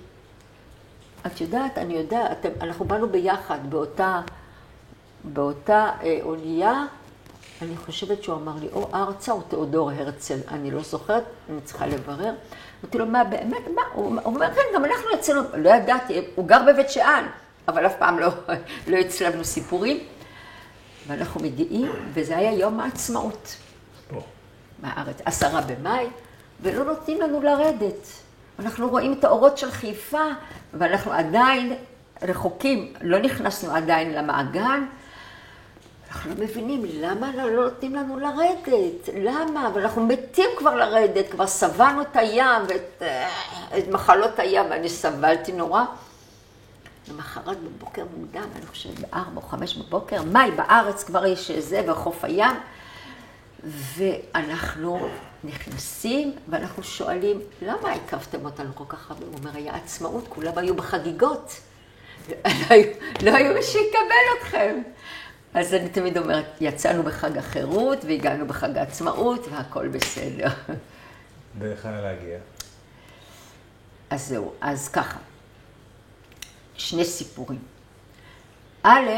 את יודעת, אני יודע, אנחנו באנו ביחד באותה אונייה, אני חושבת שהוא אמר לי, או ארצה או תיאודור הרצל, אני לא זוכרת, אני צריכה לברר. אמרתי לו, מה באמת, מה? הוא אומר, כן, גם אנחנו יצאנו, לא ידעתי, הוא גר בבית שאן, אבל אף פעם לא הצלבנו סיפורים. ואנחנו מגיעים, וזה היה יום העצמאות. פה. מהארץ, 10 במאי, ולא נותנים לנו לרדת. אנחנו רואים את האורות של חיפה, ואנחנו עדיין רחוקים, לא נכנסנו עדיין למעגן. אנחנו לא מבינים למה לא נותנים לנו לרדת, למה? ואנחנו מתים כבר לרדת, כבר סבלנו את הים ואת מחלות הים, ואני סבלתי נורא. למחרת בבוקר מוקדם, אני חושבת ב4 או 5 בבוקר, מאי בארץ כבר יש זה, בחוף הים, ואנחנו נכנסים ואנחנו שואלים, למה עיכבתם אותנו כל כך הרבה? הוא אומר, היה עצמאות, כולם היו בחגיגות, לא היו מי שיקבל אתכם. אז אני תמיד אומרת, יצאנו בחג החירות והגענו בחג העצמאות והכל בסדר. ואיך היה להגיע? אז זהו, אז ככה. 2 סיפורים. א',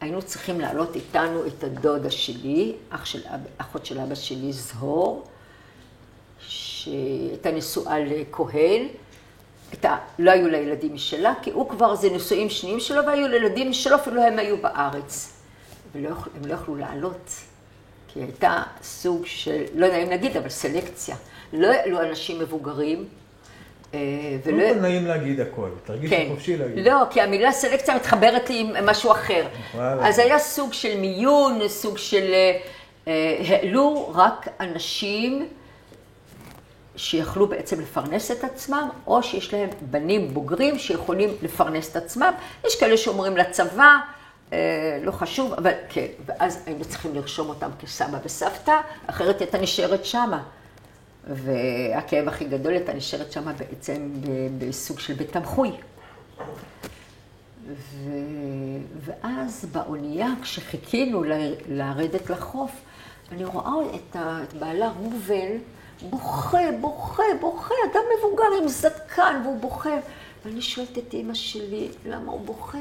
היינו צריכים להעלות איתנו את הדודה שלי, אחות של אבא שלי, זהור, שהייתה נשואה לכהן. לא היו לה ילדים משלה, כי הוא כבר, זה נישואים שניים שלו, והיו לילדים שלו, אפילו הם היו בארץ. הם לא יכלו לעלות, כי הייתה סוג של, לא יודע אם נגיד, אבל סלקציה. לא היו אנשים מבוגרים, לא נעים להגיד הכל, תרגיש חופשי להגיד. לא, כי המילה סלקציה מתחברת לי עם משהו אחר. אז היה סוג של מיון, סוג של, העלו רק אנשים שיכלו בעצם לפרנס את עצמם, או שיש להם בנים בוגרים שיכולים לפרנס את עצמם. יש כאלה שאומרים לצבא, לא חשוב, אבל כן, ואז היינו צריכים לרשום אותם כסבא וסבתא, אחרת הייתה נשארת שמה. והכאב הכי גדול הייתה נשארת שמה בעצם בסוג של בית תמחוי. ואז באונייה, כשחיכינו לרדת לחוף, אני רואה את בעלה ראובן, בוכה, אדם מבוגר עם זקן, והוא בוכה. ואני שואלת את אמא שלי, למה הוא בוכה?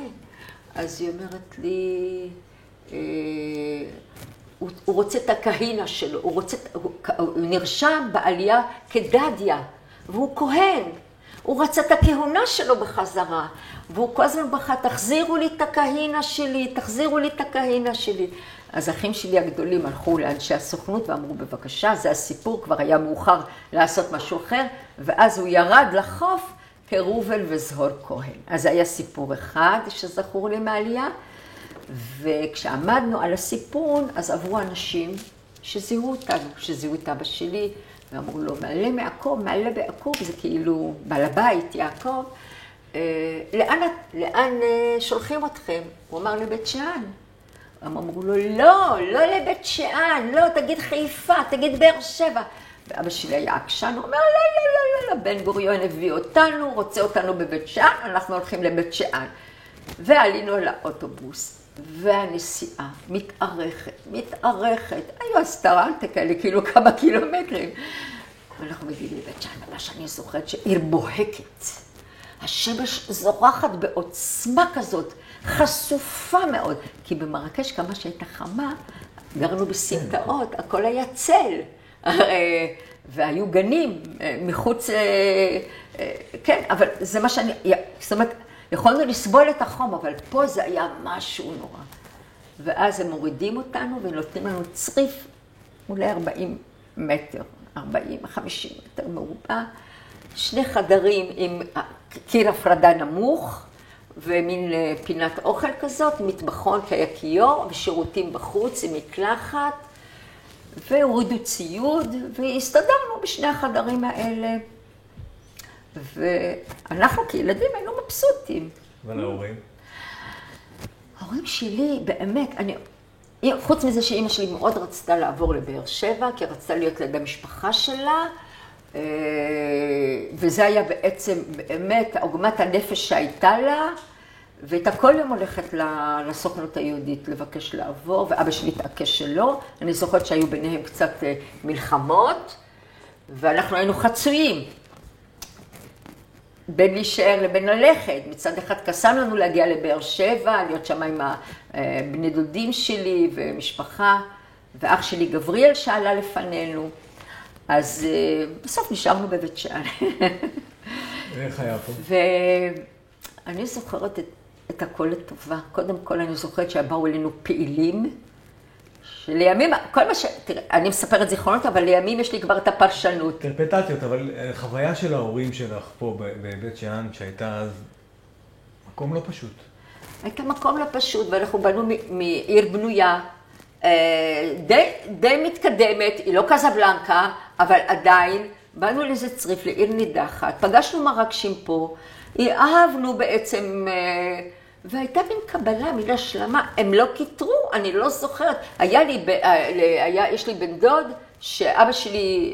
אז היא אומרת לי, הוא רוצה את הכהינה שלו, הוא נרשם בעלייה כדדיה, והוא כהן. הוא רצה את הכהונה שלו בחזרה, והוא כל הזמן בכה, תחזירו לי את הכהינה שלי, תחזירו לי את הכהינה שלי. אז האחים שלי הגדולים הלכו לאנשי הסוכנות ואמרו, בבקשה, זה הסיפור, כבר היה מאוחר לעשות משהו אחר, ואז הוא ירד לחוף כרובל וזהור כהן. אז היה סיפור אחד שזכור לי מהעלייה, וכשעמדנו על הסיפון, אז עברו אנשים שזיהו אותנו, שזיהו את אבא שלי, ואמרו לו, מעלה מעקב, מעלה בעקוב, זה כאילו בעל הבית, יעקב, לאן שולחים אתכם? הוא אמר לבית שאן. הם אמרו לו, לא לבית שאן, לא, תגיד חיפה, תגיד באר שבע. ואבא שלי היה עקשן, הוא אומר, לא, בן גוריון הביא אותנו, רוצה אותנו בבית שאן, אנחנו הולכים לבית שאן. ועלינו על האוטובוס, והנסיעה מתארכת, היו אסטרנטה כאלה, כאילו כמה קילומטרים. ואנחנו מגיעים לבית שאן, מה שאני זוכרת שעיר בוהקת. השמש זורחת בעוצמה כזאת, חשופה מאוד, כי במרקש כמה שהייתה חמה, גרנו בסמטאות, הכל היה צל, והיו גנים מחוץ, כן, אבל זה מה שאני, זאת אומרת, יכולנו לסבול את החום, אבל פה זה היה משהו נורא. ואז הם מורידים אותנו ונותנים לנו צריף, אולי 40 מטר, 40-50 מטר מרובע, 2 חדרים עם קיר הפרדה נמוך, ומין פינת אוכל כזאת, מטבחון כי היה כיור, ושירותים בחוץ עם מקלחת, והורידו ציוד, והסתדרנו בשני החדרים האלה. ואנחנו כילדים היינו מבסוטים. אבל ההורים? ההורים שלי, באמת, חוץ מזה שאימא שלי מאוד רצתה לעבור לבאר שבע, כי רצתה להיות ליד המשפחה שלה, וזה היה בעצם באמת עוגמת הנפש שהייתה לה, והייתה כל יום הולכת לסוכנות היהודית לבקש לעבור, ואבא שלי התעקש שלא. אני זוכרת שהיו ביניהם קצת מלחמות, ואנחנו היינו חצויים. בין להישאר לבין ללכת. מצד אחד קסם לנו להגיע לבאר שבע, להיות שם עם בני דודים שלי ומשפחה, ואח שלי גבריאל שעלה לפנינו. אז בסוף נשארנו בבית שאן. איך היה פה? ואני זוכרת את הכל לטובה. קודם כל אני זוכרת שבאו אלינו פעילים, שלימים, כל מה תראה, אני מספרת זיכרונות, אבל לימים יש לי כבר את הפרשנות. אינטרפטציות, אבל חוויה של ההורים שלך פה בבית שאן, שהייתה אז מקום לא פשוט. הייתה מקום לא פשוט, ואנחנו באנו מעיר בנויה, די מתקדמת, היא לא קזבלנקה, אבל עדיין באנו לאיזה צריף, לעיר נידחת, פגשנו מרגשים פה, אהבנו בעצם, והייתה מין קבלה, מין השלמה, הם לא קיטרו, אני לא זוכרת. יש לי בן דוד שאבא שלי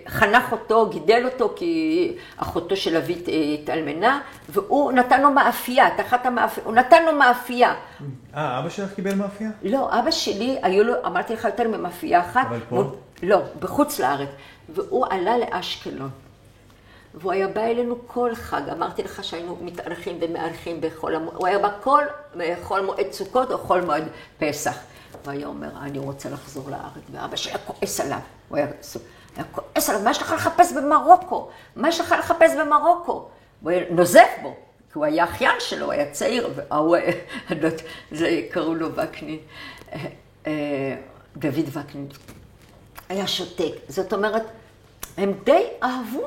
חנך אותו, גידל אותו, כי אחותו של אבי התאלמנה, והוא נתן לו מאפייה, הוא נתן לו מאפייה. אבא שלך קיבל מאפייה? לא, אבא שלי, היו לו, אמרתי לך יותר ממאפייה אחת. אבל פה? לא, בחוץ לארץ. והוא עלה לאשקלון. והוא היה בא אלינו כל חג, אמרתי לך שהיינו מתארחים ומארחים הוא היה בא בכל מועד סוכות או כל מועד פסח. והיה אומר, אני רוצה לחזור לארץ, ואבא שלי היה כועס עליו. הוא היה כועס עליו, מה יש לך לחפש במרוקו? מה יש לך לחפש במרוקו? הוא היה נוזף בו, כי הוא היה אחיין שלו, הוא היה צעיר, זה קראו לו וקנין, דוד וקנין. היה שותק, זאת אומרת, הם די אהבו,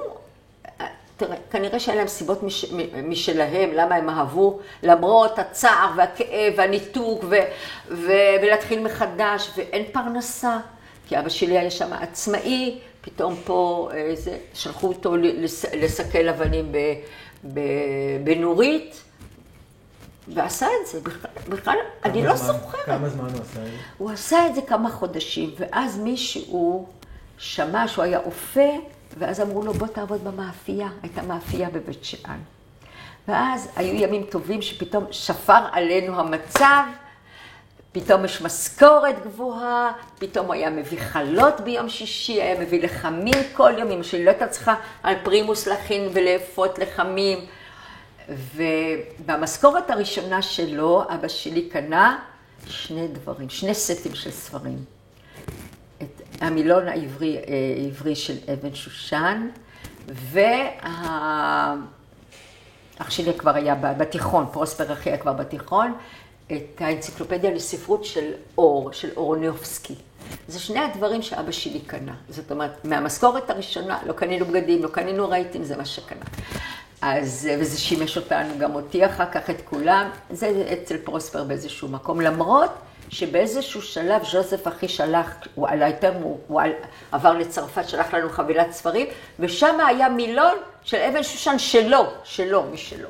תראה, כנראה שהיה להם סיבות משלהם, למה הם אהבו, למרות הצער והכאב והניתוק ולהתחיל מחדש, ואין פרנסה, כי אבא שלי היה שם עצמאי, פתאום פה שלחו אותו לסקל אבנים בנורית, ועשה את זה, בכלל, אני לא זוכרת. כמה זמן הוא עשה את זה? הוא עשה את זה כמה חודשים, ואז מישהו שמע שהוא היה אופה, ואז אמרו לו, בוא תעבוד במאפייה, הייתה מאפייה בבית שאן. ואז היו ימים טובים שפתאום שפר עלינו המצב, פתאום יש משכורת גבוהה, פתאום הוא היה מביא חלות ביום שישי, היה מביא לחמים כל יום, אמא שלי לא הייתה צריכה על פרימוס להכין ולאפות לחמים. ובמשכורת הראשונה שלו, אבא שלי קנה שני סטים של ספרים. את המילון העברי של אבן שושן, ואח שלי כבר היה בתיכון, פרוספר אחי היה כבר בתיכון, את האנציקלופדיה לספרות של אורניובסקי. זה שני הדברים שאבא שלי קנה. זאת אומרת, מהמשכורת הראשונה לא קנינו בגדים, לא קנינו רהיטים, זה מה שקנה. וזה שימש אותנו, גם אותי אחר כך את כולם. זה אצל פרוספר באיזשהו מקום, למרות שבאיזשהו שלב ז'וזף אחי שלח, הוא עבר לצרפת, שלח לנו חבילת ספרים, ושם היה מילון של אבן שושן שלו, משלו.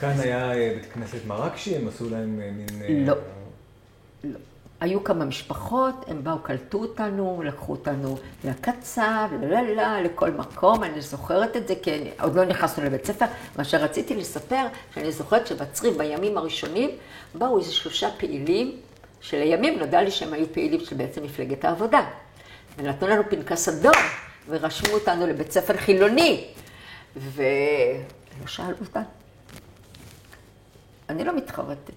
כאן היה בית כנסת מרקשי, הם עשו להם מין... לא. היו כמה משפחות, הם באו, קלטו אותנו, לקחו אותנו לקצב, לכל מקום, אני זוכרת את זה, כי עוד לא נכנסנו לבית ספר, מה שרציתי לספר, שאני זוכרת שבצריף בימים הראשונים, באו איזה 3 פעילים, שלימים נודע לי שהם היו פעילים של בעצם מפלגת העבודה. ונתנו לנו פנקס אדום, ורשמו אותנו לבית ספר חילוני, ולא שאלו אותנו. אני לא מתחרטת.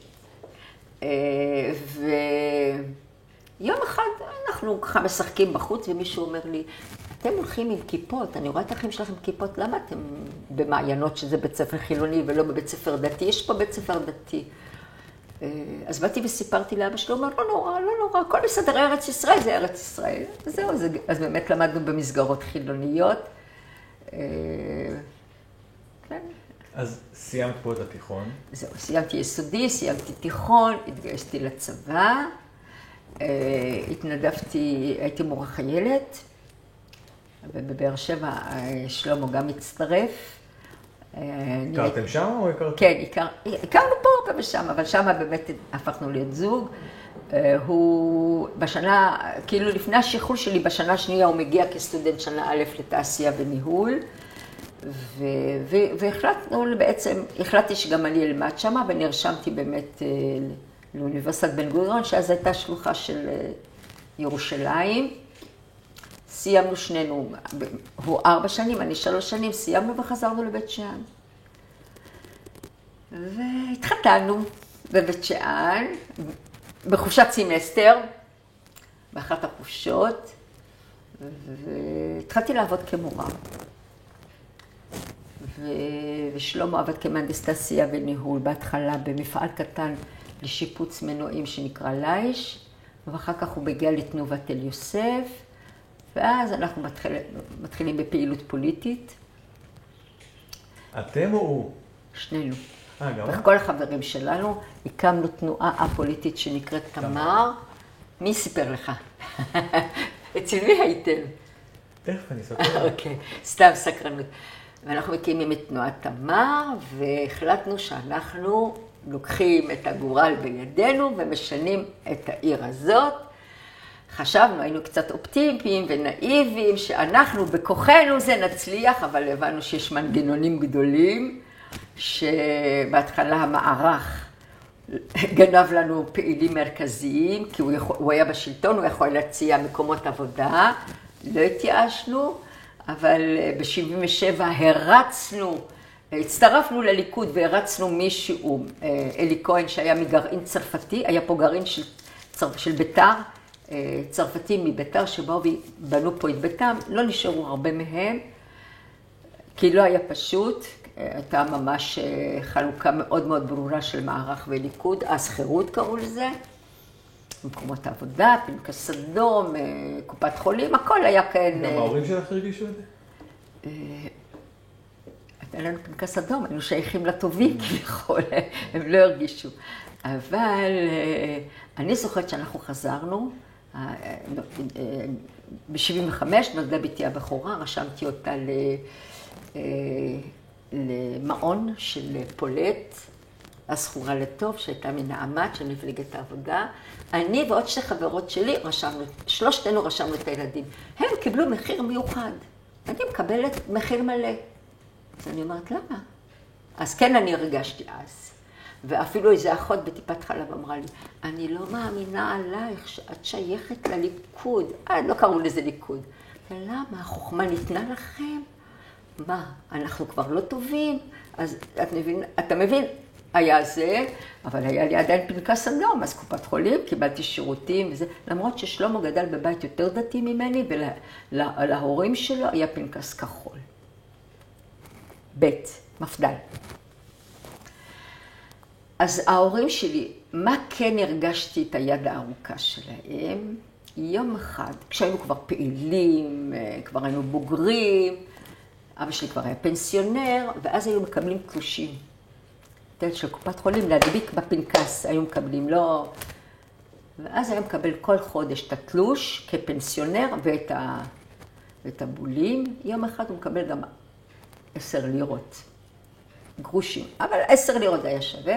ויום אחד אנחנו ככה משחקים בחוץ, ומישהו אומר לי, אתם הולכים עם כיפות, אני רואה את האחים שלכם כיפות, למה אתם במעיינות שזה בית ספר חילוני ולא בבית ספר דתי? יש פה בית ספר דתי. אז באתי וסיפרתי לאבא שלו, הוא אומר, לא נורא, הכל בסדר, ארץ ישראל זה ארץ ישראל. וזהו, אז באמת למדנו במסגרות חילוניות. כן. אז סיימת פה את התיכון? זהו, סיימתי יסודי, סיימתי תיכון, התגייסתי לצבא, התנדבתי, הייתי מורה חיילת, ובבאר שבע שלמה גם הצטרף. הכרתם שם או הכרתם? כן, הכרנו פה ושם, אבל שם באמת הפכנו להיות זוג. הוא בשנה, כאילו לפני השחרור שלי, בשנה השנייה הוא מגיע כסטודנט שנה א' לתעשייה וניהול. והחלטנו בעצם, החלטתי שגם אני אלמד שמה, ונרשמתי באמת לאוניברסיטת בן גוריון, שאז הייתה שלוחה של ירושלים. סיימנו שנינו, הוא 4 שנים, אני 3 שנים, סיימנו וחזרנו לבית שאן. והתחתנו בבית שאן, בחופשת סמסטר, באחת החופשות, והתחלתי לעבוד כמורה. ושלמה עבד כמהנדס תעשייה וניהול, בהתחלה במפעל קטן לשיפוץ מנועים שנקרא לייש, ואחר כך הוא מגיע לתנובת תל יוסף, ואז אנחנו מתחילים בפעילות פוליטית. אתם או הוא? שנינו. גם? וכל החברים שלנו הקמנו תנועה הפוליטית שנקראת תמר. מי סיפר לך? אצל מי הייתם? תכף אני אספר. אוקיי, סתם סקרנות. ואנחנו מקימים את תנועת תמר, והחלטנו שאנחנו לוקחים את הגורל בידינו ומשנים את העיר הזאת. חשבנו, היינו קצת אופטימיים ונאיביים, שאנחנו בכוחנו זה נצליח, אבל הבנו שיש מנגנונים גדולים, שבהתחלה המערך גנב לנו פעילים מרכזיים, כי הוא היה בשלטון, הוא יכול להציע מקומות עבודה, לא התייאשנו, אבל ב-77 הצטרפנו לליכוד והרצנו מישהו, אלי כהן שהיה מגרעין צרפתי, היה פה גרעין של ביתר, צרפתים מביתר שבאו ובנו פה את ביתם, לא נשארו הרבה מהם, כי לא היה פשוט, הייתה ממש חלוקה מאוד מאוד ברורה של מערך וליכוד, אז חירות קראו לזה, מקומות העבודה, פנקס אדום, קופת חולים, הכל היה כאן. גם ההורים שלך הרגישו את זה? היה לנו פנקס אדום, היינו שייכים לטובים כביכול, הם לא הרגישו. אבל אני זוכרת שאנחנו חזרנו, ב-75 נולדה ביתי הבכורה, רשמתי אותה למעון של פולט, הזכורה לטוב, שהייתה מנעמת של מפלגת העבודה. אני ועוד 2 חברות שלי רשמנו, 3 רשמנו את הילדים. הם קיבלו מחיר מיוחד. אני מקבלת מחיר מלא. אז אני אומרת, למה? אז כן, אני הרגשתי אז. ואפילו איזו אחות בטיפת חלב אמרה לי, אני לא מאמינה עלייך שאת שייכת לליכוד. לא קראו לזה ליכוד. למה? החוכמה ניתנה לכם? מה? אנחנו כבר לא טובים? אז אתה מבין, היה זה, אבל היה לי עדיין פנקס אדום, אז קופת חולים, קיבלתי שירותים וזה, למרות ששלמה גדל בבית יותר דתי ממני, ולהורים שלו היה פנקס כחול. מפדל. אז ההורים שלי, מה כן הרגשתי את היד הארוכה שלהם? יום אחד, כשהיינו כבר פעילים, כבר היינו בוגרים, אבא שלי כבר היה פנסיונר, ואז היו מקבלים תלושים. של קופת חולים להדביק בפנקס, היו מקבלים, לא... ואז היה מקבל כל חודש את התלוש כפנסיונר ואת הבולים. יום אחד הוא מקבל גם 10 לירות, גרושים, אבל 10 לירות היה שווה,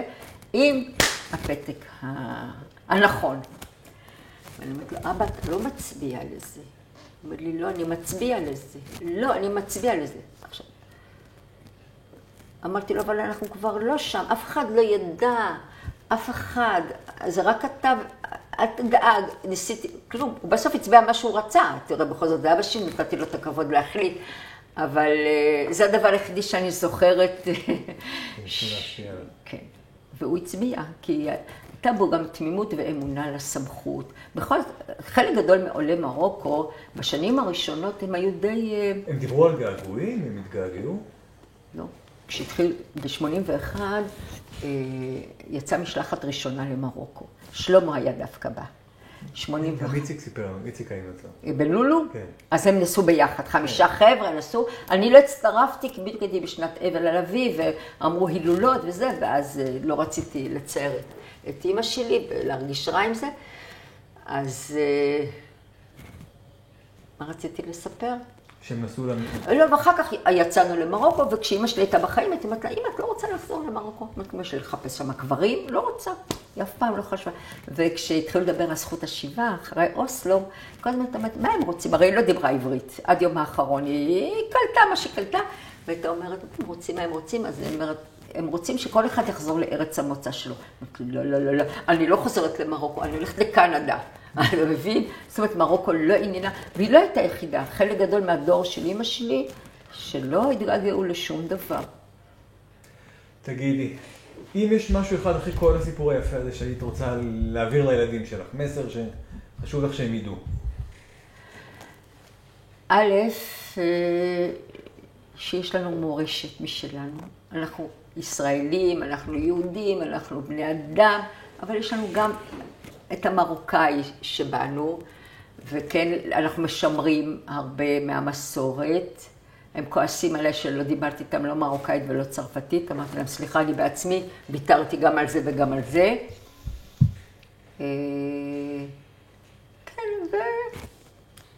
עם הפתק הנכון. ואני אומרת לו, אבא, אתה לא מצביע לזה. הוא אומר לי, לא, אני מצביע לזה. לא, אני מצביע לזה. עכשיו, אמרתי לו, אבל אנחנו כבר לא שם, אף אחד לא ידע, אף אחד, זה רק אתה, אל תדאג, ניסיתי, כלום, הוא בסוף הצביע מה שהוא רצה, תראה, בכל זאת, זה אבא שלי, נתתי לו את הכבוד להחליט, אבל זה הדבר היחידי שאני זוכרת. כן, והוא הצביע, כי הייתה בו גם תמימות ואמונה לסמכות. בכל חלק גדול מעולי מרוקו, בשנים הראשונות הם היו די... הם דיברו על געגועים, הם התגעגעו? לא. כשהתחיל ב-81, יצאה משלחת ראשונה למרוקו. שלמה היה דווקא בה. 81. גם איציק סיפר לנו, איציק היינו אצלו. בלולו? כן. אז הם נסעו ביחד, 5 חבר'ה נסעו. אני לא הצטרפתי, כי בדיוק הייתי בשנת אבל על אבי, ואמרו הילולות וזה, ואז לא רציתי לצייר את אמא שלי ולהרגיש רע עם זה. אז מה רציתי לספר? שהם נסעו לא, ואחר כך יצאנו למרוקו, וכשאמא שלי הייתה בחיים, הייתי אומרת לה, אמא, את לא רוצה לחזור למרוקו? אמא שלי לחפש שם קברים? לא רוצה. היא אף פעם לא חשבה. וכשהתחילו לדבר על זכות השיבה, אחרי אוסלו, כל הזמן אומרת, מה הם רוצים? הרי היא לא דיברה עברית. עד יום האחרון היא קלטה מה שהיא קלטה, והייתה אומרת, הם רוצים מה הם רוצים, אז היא אומרת, הם רוצים שכל אחד יחזור לארץ המוצא שלו. לא, לא, לא, לא, אני לא חוזרת למרוקו, אני הולכת לקנדה. אתה מבין? זאת אומרת, מרוקו לא עניינה, והיא לא הייתה יחידה. חלק גדול מהדור של אמא שלי, שלא התגעגעו לשום דבר. תגידי, אם יש משהו אחד אחרי כל הסיפור היפה הזה שהיית רוצה להעביר לילדים שלך, מסר שחשוב לך שהם ידעו. א', שיש לנו מורשת משלנו. אנחנו ישראלים, אנחנו יהודים, אנחנו בני אדם, אבל יש לנו גם את המרוקאי שבנו, וכן, אנחנו משמרים הרבה מהמסורת. הם כועסים עליה שלא דיברתי איתם לא מרוקאית ולא צרפתית. אמרתי להם, סליחה, אני בעצמי ביטרתי גם על זה וגם על זה. כן,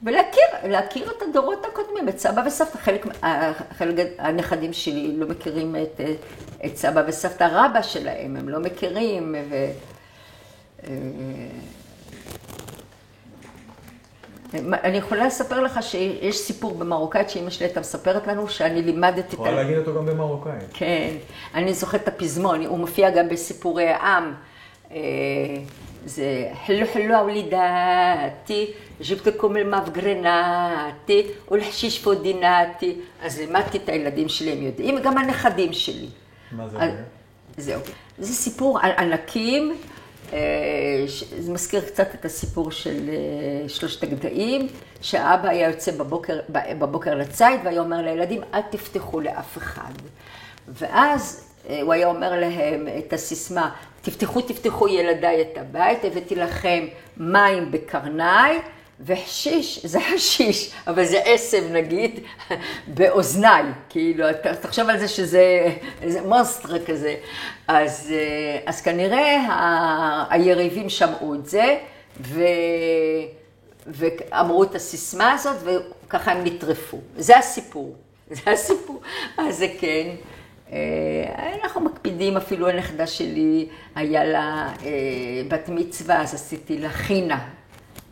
ולהכיר את הדורות הקודמים, את סבא וסבתא. חלק הנכדים שלי לא מכירים את סבא וסבתא רבא שלהם, הם לא מכירים. אני יכולה לספר לך שיש סיפור במרוקאית שאמא שלי הייתה מספרת לנו, שאני לימדת את... יכולה להגיד אותו גם במרוקאית. כן, אני זוכרת את הפזמון, הוא מופיע גם בסיפורי העם. זה חלו חלו אולידתי, ג'יבתקום אל-מפגרנתי, ולחשיש פודינתי. אז לימדתי את הילדים שלי, הם יודעים, וגם הנכדים שלי. מה זה? זהו. זה סיפור על ענקים, זה מזכיר קצת את הסיפור של שלושת הגדיים, שהאבא היה יוצא בבוקר לציד, והיה אומר לילדים, אל תפתחו לאף אחד. ואז הוא היה אומר להם את הסיסמה, תפתחו ילדיי את הבית, הבאתי לכם מים בקרניים, וחשיש, זה חשיש, אבל זה עשב נגיד, באוזניי, כאילו, תחשוב על זה שזה מונסטר כזה. אז כנראה היריבים שמעו את זה, ואמרו את הסיסמה הזאת, וככה הם נטרפו. זה הסיפור. אז זה כן. אנחנו מקפידים, אפילו הנכדה שלי, היה לה בת מצווה, אז עשיתי לה חינה.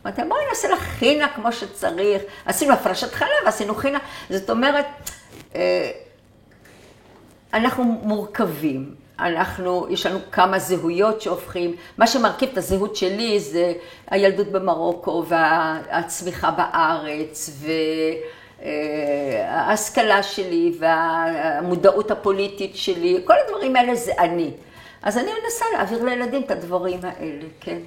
אמרתי, בואי נעשה לה חינה כמו שצריך. עשינו הפרשת חלב, עשינו חינה. זאת אומרת, אנחנו מורכבים. יש לנו כמה זהויות שהופכים. מה שמרכיב את הזהות שלי זה הילדות במרוקו והצמיחה בארץ וההשכלה שלי והמודעות הפוליטית שלי. כל הדברים האלה זה אני. אז אני מנסה להעביר לילדים את הדברים האלה, כן.